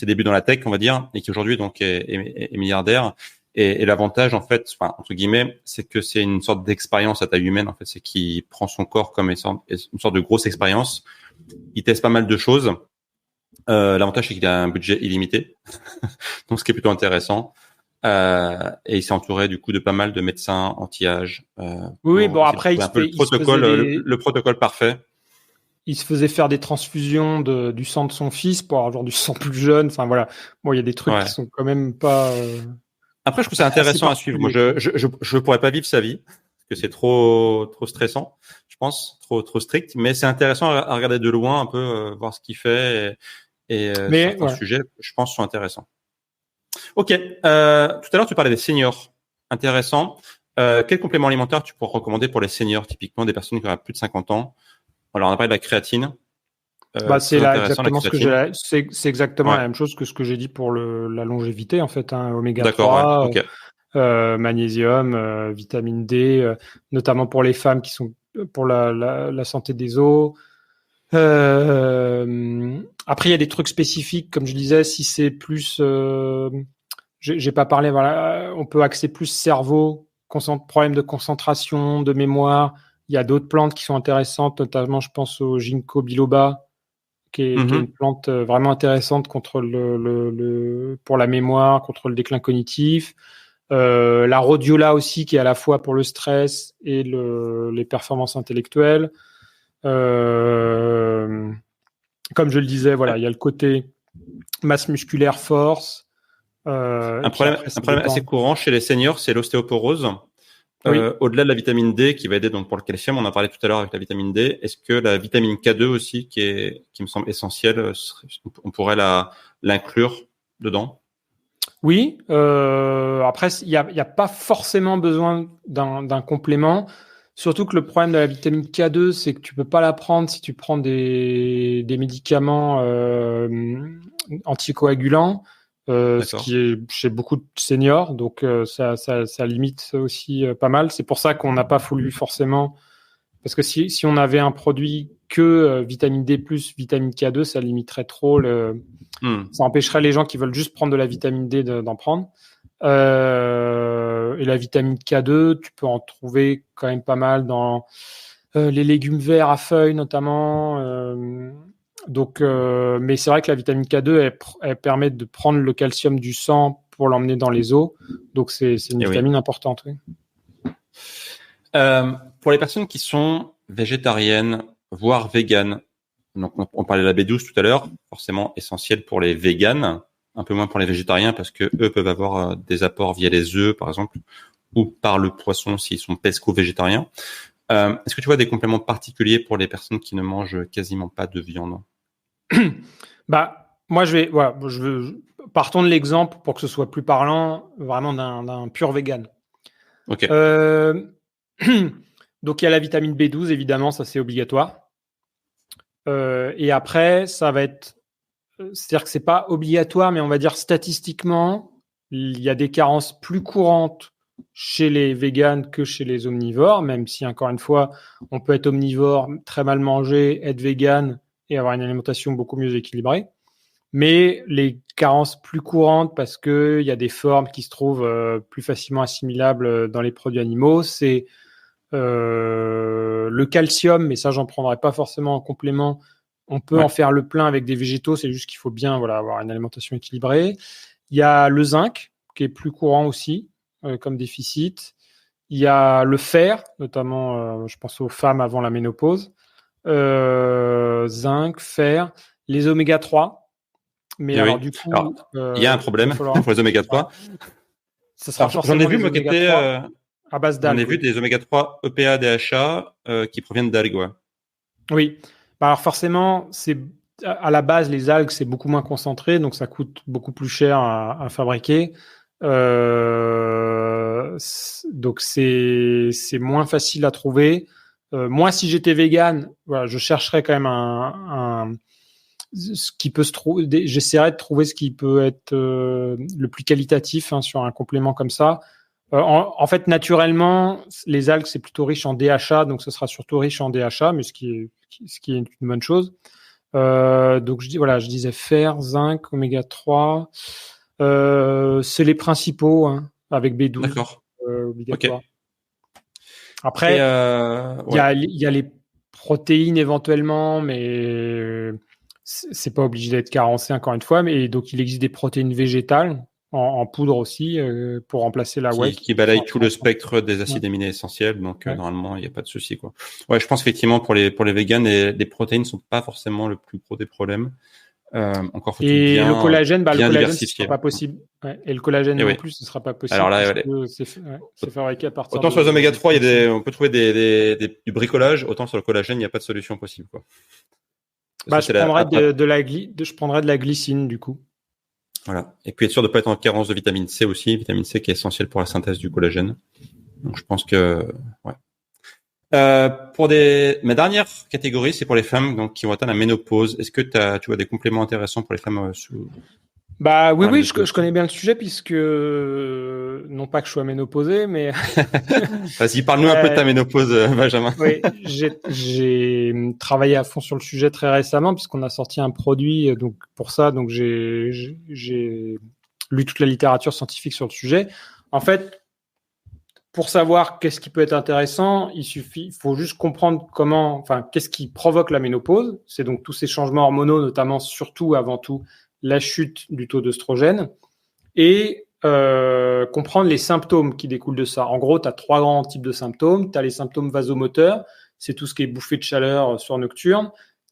débuts dans la tech, on va dire, et qui aujourd'hui donc est milliardaire. Et l'avantage, en fait, entre guillemets, c'est que c'est une sorte d'expérience à taille humaine. En fait, c'est qu'il prend son corps comme une sorte de grosse expérience. Il teste pas mal de choses. L'avantage, c'est qu'il a un budget illimité, donc ce qui est plutôt intéressant. Et il s'est entouré du coup de pas mal de médecins anti-âge. Oui, bon après le protocole parfait. Il se faisait faire des transfusions du sang de son fils pour avoir du sang plus jeune. Enfin voilà, bon il y a des trucs qui sont quand même pas. Après, je trouve ça intéressant à suivre. Moi, je pourrais pas vivre sa vie parce que c'est trop stressant, je pense, trop strict. Mais c'est intéressant à regarder de loin un peu, voir ce qu'il fait et certains sujets, je pense, sont intéressants. Ok. Tout à l'heure, tu parlais des seniors. Intéressant. Quel complément alimentaire tu pourrais recommander pour les seniors, typiquement des personnes qui ont plus de 50 ans? Alors, on a parlé de la créatine. C'est exactement ce que c'est exactement la même chose que ce que j'ai dit pour la longévité, en fait, hein, oméga 3, magnésium, vitamine D, notamment pour les femmes qui sont pour la santé des os. Après, il y a des trucs spécifiques, comme je disais, si c'est plus, j'ai pas parlé, voilà, on peut axer plus cerveau, problème de concentration, de mémoire. Il y a d'autres plantes qui sont intéressantes, notamment, je pense au ginkgo biloba, qui est une plante vraiment intéressante contre pour la mémoire, contre le déclin cognitif. La rhodiola aussi, qui est à la fois pour le stress et les performances intellectuelles. Comme je le disais, voilà, il y a le côté masse musculaire, force. Un problème assez courant chez les seniors, c'est l'ostéoporose. Oui. Au-delà de la vitamine D qui va aider donc pour le calcium, on en a parlé tout à l'heure avec la vitamine D. Est-ce que la vitamine K2 aussi, qui me semble essentielle, on pourrait l'inclure dedans? Oui. Après, il y a pas forcément besoin d'un complément. Surtout que le problème de la vitamine K2, c'est que tu peux pas la prendre si tu prends des médicaments anticoagulants. Ce qui est chez beaucoup de seniors, donc ça limite aussi pas mal. C'est pour ça qu'on n'a pas voulu forcément, parce que si on avait un produit que vitamine D plus vitamine K2, ça limiterait trop ça empêcherait les gens qui veulent juste prendre de la vitamine D d'en prendre. Et la vitamine K2, tu peux en trouver quand même pas mal dans les légumes verts à feuilles notamment. Donc, mais c'est vrai que la vitamine K2, elle permet de prendre le calcium du sang pour l'emmener dans les os. Donc, c'est une vitamine importante. Oui. Pour les personnes qui sont végétariennes, voire véganes, donc on parlait de la B12 tout à l'heure, forcément essentielle pour les véganes, un peu moins pour les végétariens parce que eux peuvent avoir des apports via les œufs, par exemple, ou par le poisson s'ils sont pesco-végétariens. Est-ce que tu vois des compléments particuliers pour les personnes qui ne mangent quasiment pas de viande? Moi, partons de l'exemple pour que ce soit plus parlant, vraiment d'un pur vegan. Ok. Donc, il y a la vitamine B12, évidemment, ça c'est obligatoire. Et après, ça va être, c'est-à-dire que c'est pas obligatoire, mais on va dire statistiquement, il y a des carences plus courantes chez les véganes que chez les omnivores, même si, encore une fois, on peut être omnivore, très mal manger, être végane et avoir une alimentation beaucoup mieux équilibrée. Mais les carences plus courantes, parce qu'il y a des formes qui se trouvent plus facilement assimilables dans les produits animaux, c'est le calcium, mais ça, j'en prendrai pas forcément en complément. On peut en faire le plein avec des végétaux, c'est juste qu'il faut bien avoir une alimentation équilibrée. Il y a le zinc, qui est plus courant aussi, comme déficit. Il y a le fer, notamment, je pense aux femmes avant la ménopause. Zinc, fer, les oméga 3. Mais alors, du coup, il y a un problème pour les oméga 3. Ça sera j'en ai vu, moi, qui était À base J'en ai d'algues. vu des oméga 3 EPA, DHA qui proviennent d'algues. Ouais. Oui. Bah, alors forcément, c'est à la base les algues c'est beaucoup moins concentré, donc ça coûte beaucoup plus cher à fabriquer. Donc c'est moins facile à trouver. Moi, si j'étais vegan, voilà, je chercherais quand même ce qui peut se trouver. J'essaierais de trouver ce qui peut être le plus qualitatif hein, sur un complément comme ça. En fait, naturellement, les algues, c'est plutôt riche en DHA, donc ce sera surtout riche en DHA, mais ce qui est une bonne chose. Donc, je disais fer, zinc, oméga 3. C'est les principaux, hein, avec B12, D'accord. Ok. obligatoire. Et Après, ouais. il y a les protéines éventuellement, mais c'est pas obligé d'être carencé encore une fois. Mais donc, il existe des protéines végétales en poudre aussi pour remplacer la whey. Qui balaye tout le spectre des Ouais. acides aminés essentiels, donc Ouais. normalement il n'y a pas de souci quoi. Ouais, je pense effectivement pour les véganes, les protéines sont pas forcément le plus gros des problèmes. Encore faut-il Et le bien collagène, le collagène, ce sera diversifier. pas possible. Ouais. Et le collagène Et non oui. plus, ce sera pas Alors possible là, puisque c'est fabriqué à partir autant sur les oméga de 3, glycine. on peut trouver du bricolage, autant sur le collagène, il n'y a pas de solution possible quoi. Bah, Ça c'est la je prendrais de la glycine du coup. voilà. Et puis être sûr de pas être en carence de vitamine C aussi, vitamine C qui est essentielle pour la synthèse du collagène. Donc je pense que ouais. Ma dernière catégorie, c'est pour les femmes donc qui ont atteint la ménopause. Est-ce que tu vois des compléments intéressants pour les femmes Bah oui, pour la oui, ménopause? je connais bien le sujet puisque non pas que je sois ménopausé, mais Vas-y, parle-nous un peu de ta ménopause, Benjamin. oui, j'ai travaillé à fond sur le sujet très récemment puisqu'on a sorti un produit donc pour ça, donc j'ai lu toute la littérature scientifique sur le sujet. En fait, pour savoir qu'est-ce qui peut être intéressant, il faut juste comprendre qu'est-ce qui provoque la ménopause. C'est donc tous ces changements hormonaux, notamment, surtout, avant tout, la chute du taux d'œstrogène et comprendre les symptômes qui découlent de ça. En gros, tu as 3 grands types de symptômes. Tu as les symptômes vasomoteurs, c'est tout ce qui est bouffée de chaleur sur nocturne.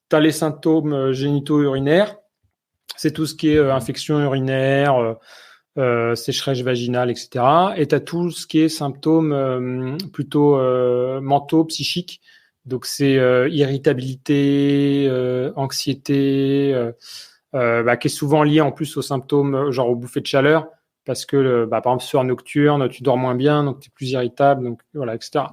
Tu as les symptômes génito-urinaires, c'est tout ce qui est infection urinaire, sécheresse vaginale, etc. Et tu as tout ce qui est symptômes plutôt mentaux, psychiques. Donc, c'est irritabilité, anxiété, qui est souvent lié en plus aux symptômes, genre aux bouffées de chaleur, parce que, par exemple, soir nocturne, tu dors moins bien, donc tu es plus irritable, donc voilà, etc.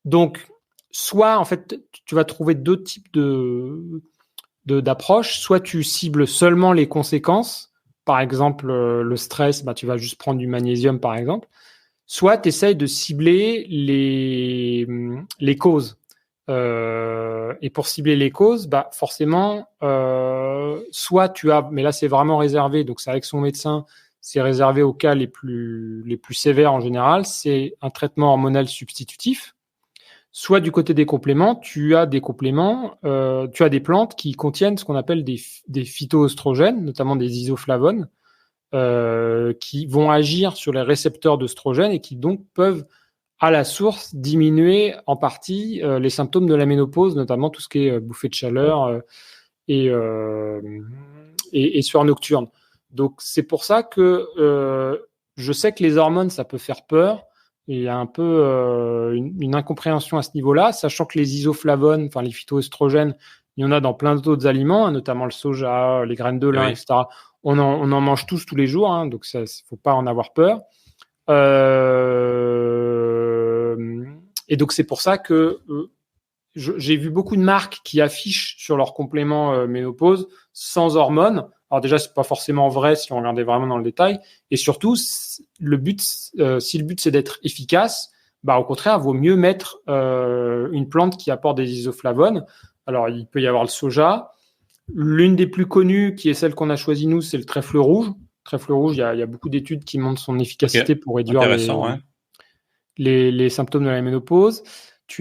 Donc, soit, en fait, tu vas trouver deux types d'approches. Soit tu cibles seulement les conséquences, par exemple, le stress, tu vas juste prendre du magnésium, par exemple. Soit tu essayes de cibler les causes. Et pour cibler les causes, forcément, soit tu as, mais là c'est vraiment réservé, donc c'est avec son médecin, c'est réservé aux cas les plus sévères en général, c'est un traitement hormonal substitutif. Soit du côté des compléments, tu as des compléments, tu as des plantes qui contiennent ce qu'on appelle des phytoœstrogènes, notamment des isoflavones, qui vont agir sur les récepteurs d'œstrogènes et qui donc peuvent, à la source, diminuer en partie les symptômes de la ménopause, notamment tout ce qui est bouffée de chaleur et sueur nocturne. Donc c'est pour ça que je sais que les hormones, ça peut faire peur. Et il y a un peu une incompréhension à ce niveau-là, sachant que les isoflavones, enfin les phytoœstrogènes, il y en a dans plein d'autres aliments, hein, notamment le soja, les graines de lin, Oui. etc. On en mange tous les jours, hein, donc il ne faut pas en avoir peur. Et donc c'est pour ça que j'ai vu beaucoup de marques qui affichent sur leurs compléments ménopause sans hormones. Alors déjà, c'est pas forcément vrai si on regardait vraiment dans le détail. Et surtout, si le but c'est d'être efficace, au contraire, il vaut mieux mettre une plante qui apporte des isoflavones. Alors, il peut y avoir le soja. L'une des plus connues, qui est celle qu'on a choisie nous, c'est le trèfle rouge. Le trèfle rouge, il y a beaucoup d'études qui montrent son efficacité pour réduire les symptômes de la ménopause.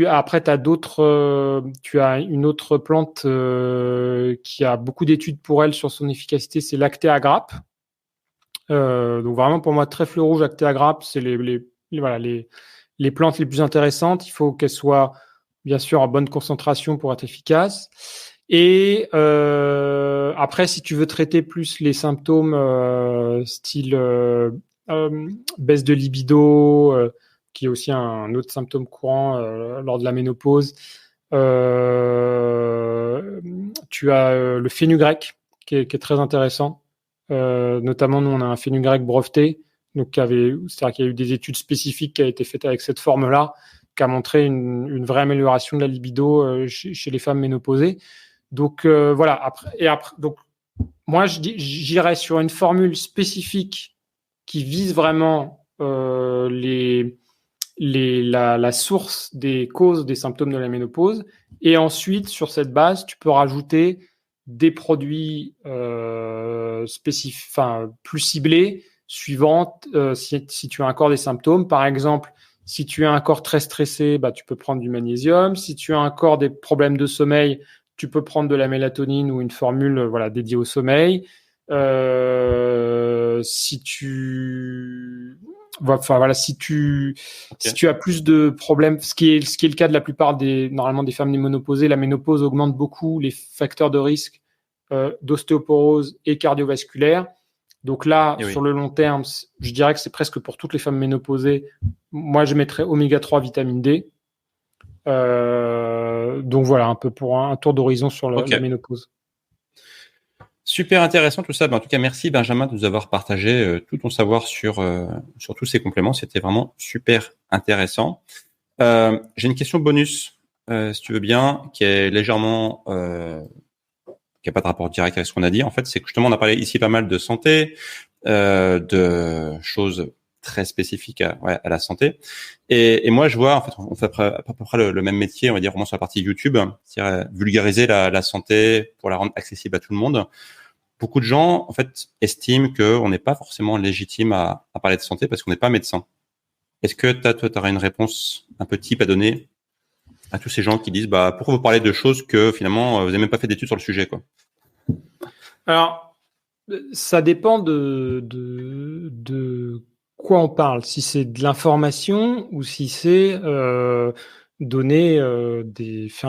Après, tu as une autre plante qui a beaucoup d'études pour elle sur son efficacité, c'est l'actéa grappe. Donc vraiment, pour moi, trèfle rouge, actéa grappe, c'est les plantes les plus intéressantes. Il faut qu'elles soient, bien sûr, en bonne concentration pour être efficaces. Et après, si tu veux traiter plus les symptômes style baisse de libido, qui est aussi un autre symptôme courant lors de la ménopause. Tu as le fenugrec qui est très intéressant. Notamment, nous, on a un fenugrec breveté, donc c'est-à-dire qu'il y a eu des études spécifiques qui ont été faites avec cette forme-là, qui a montré une vraie amélioration de la libido chez les femmes ménopausées. Donc voilà. Donc moi, j'irais sur une formule spécifique qui vise vraiment la source des causes des symptômes de la ménopause. Et ensuite, sur cette base, tu peux rajouter des produits plus ciblés, suivant si tu as encore des symptômes. Par exemple, si tu as un corps très stressé, tu peux prendre du magnésium. Si tu as encore des problèmes de sommeil, tu peux prendre de la mélatonine ou une formule dédiée au sommeil. Si tu as plus de problèmes, ce qui est le cas de la plupart normalement des femmes ménopausées, la ménopause augmente beaucoup les facteurs de risque d'ostéoporose et cardiovasculaire. Donc là, sur le long terme, je dirais que c'est presque pour toutes les femmes ménopausées. Moi, je mettrais oméga 3, vitamine D. Donc voilà, un peu pour un tour d'horizon sur la ménopause. Super intéressant tout ça. En tout cas, merci Benjamin de nous avoir partagé tout ton savoir sur tous ces compléments. C'était vraiment super intéressant. J'ai une question bonus, si tu veux bien, qui est légèrement, qui n'a pas de rapport direct avec ce qu'on a dit. En fait, c'est que justement, on a parlé ici pas mal de santé, de choses très spécifiques à la santé. Et moi, je vois, en fait, on fait à peu près le même métier, on va dire, vraiment sur la partie YouTube, c'est-à-dire vulgariser la santé pour la rendre accessible à tout le monde. Beaucoup de gens, en fait, estiment qu'on n'est pas forcément légitime à parler de santé parce qu'on n'est pas médecin. Est-ce que toi, tu aurais une réponse un peu type à donner à tous ces gens qui disent, pourquoi vous parlez de choses que finalement, vous n'avez même pas fait d'études sur le sujet, quoi? Alors, ça dépend de quoi on parle. Si c'est de l'information ou si c'est faire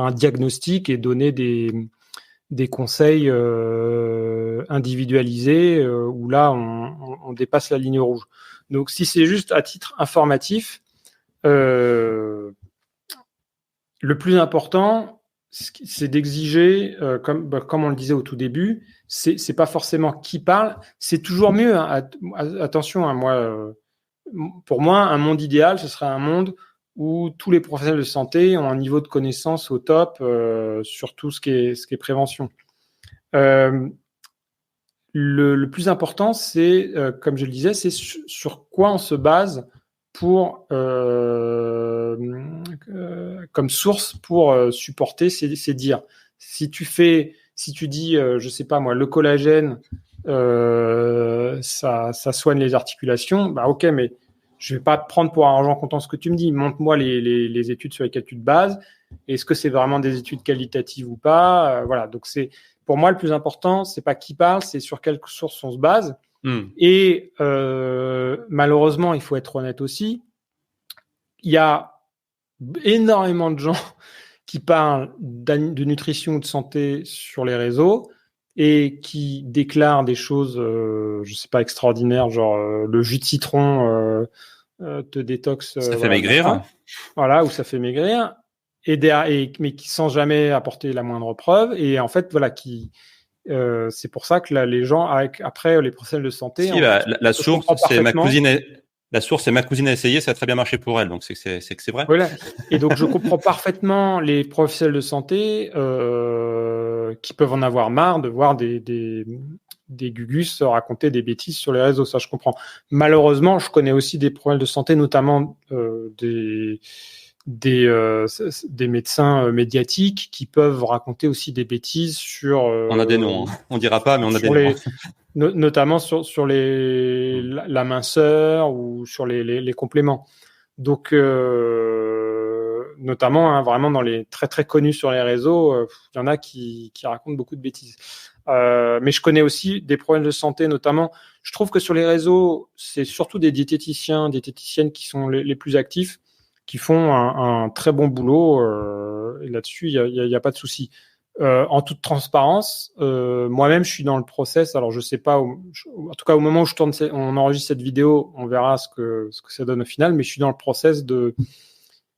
un diagnostic et donner des conseils individualisés où là, on dépasse la ligne rouge. Donc, si c'est juste à titre informatif, le plus important, c'est d'exiger, comme on le disait au tout début, c'est pas forcément qui parle, c'est toujours mieux. Hein. Attention, hein, pour moi, un monde idéal, ce serait un monde où tous les professionnels de santé ont un niveau de connaissance au top sur tout ce qui est prévention. Le plus important, c'est, comme je le disais, c'est sur quoi on se base pour comme source pour supporter ces dires. Si tu dis, je sais pas moi, le collagène, ça soigne les articulations, ok, mais je vais pas te prendre pour argent comptant ce que tu me dis. Montre-moi les études sur lesquelles tu te bases. Est-ce que c'est vraiment des études qualitatives ou pas? Voilà. Donc pour moi, le plus important, c'est pas qui parle, c'est sur quelle source on se base. Et malheureusement, il faut être honnête aussi, il y a énormément de gens qui parlent de nutrition ou de santé sur les réseaux et qui déclarent des choses, je sais pas, extraordinaires, genre le jus de citron te détoxe. Ça fait maigrir. Voilà, ou ça fait maigrir. Mais qui sans jamais apporter la moindre preuve. Et en fait, voilà, c'est pour ça que là, les gens, après les professionnels de santé... Si, la source, c'est ma cousine... La source, c'est ma cousine a essayé, ça a très bien marché pour elle, donc c'est que c'est vrai. Voilà. Et donc, je comprends parfaitement les professionnels de santé qui peuvent en avoir marre de voir des gugus raconter des bêtises sur les réseaux. Ça, je comprends. Malheureusement, je connais aussi des professionnels de santé, notamment des médecins médiatiques qui peuvent raconter aussi des bêtises sur... on a des noms, hein. On dira pas, mais on a des noms. Notamment sur la minceur ou sur les compléments. Donc, notamment, hein, vraiment dans les très très connus sur les réseaux, il y en a qui racontent beaucoup de bêtises. Mais je connais aussi des problèmes de santé, notamment. Je trouve que sur les réseaux, c'est surtout des diététiciennes qui sont les plus actifs, qui font un très bon boulot. Et là-dessus, il y a pas de souci. En toute transparence, moi-même, je suis dans le process. Alors, je sais pas, en tout cas, au moment où on enregistre cette vidéo, on verra ce que ça donne au final, mais je suis dans le process de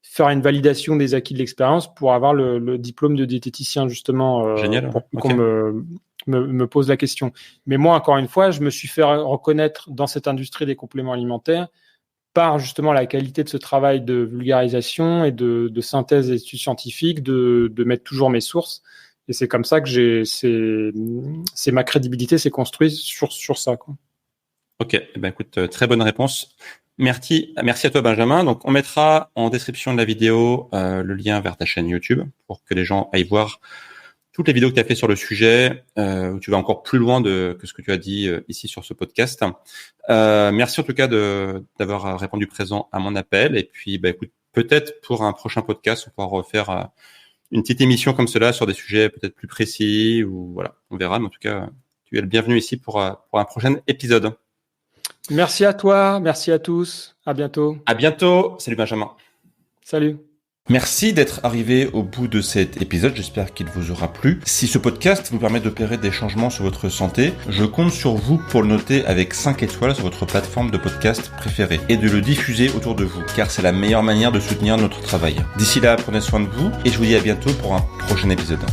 faire une validation des acquis de l'expérience pour avoir le diplôme de diététicien, justement. Génial. Pour qu'on me pose la question. Mais moi, encore une fois, je me suis fait reconnaître dans cette industrie des compléments alimentaires par justement la qualité de ce travail de vulgarisation et de synthèse d'études scientifiques, de mettre toujours mes sources. Et c'est comme ça que c'est ma crédibilité s'est construite sur ça, quoi. Ok, écoute, très bonne réponse. Merci à toi, Benjamin. Donc, on mettra en description de la vidéo le lien vers ta chaîne YouTube pour que les gens aillent voir toutes les vidéos que tu as fait sur le sujet, où tu vas encore plus loin que ce que tu as dit ici sur ce podcast. Merci en tout cas d'avoir répondu présent à mon appel. Et puis, écoute, peut-être pour un prochain podcast, on pourra refaire une petite émission comme cela sur des sujets peut-être plus précis, ou voilà, on verra. Mais en tout cas, tu es le bienvenu ici pour un prochain épisode. Merci à toi, merci à tous. À bientôt. À bientôt. Salut Benjamin. Salut. Merci d'être arrivé au bout de cet épisode, j'espère qu'il vous aura plu. Si ce podcast vous permet d'opérer des changements sur votre santé, je compte sur vous pour le noter avec 5 étoiles sur votre plateforme de podcast préférée et de le diffuser autour de vous, car c'est la meilleure manière de soutenir notre travail. D'ici là, prenez soin de vous et je vous dis à bientôt pour un prochain épisode.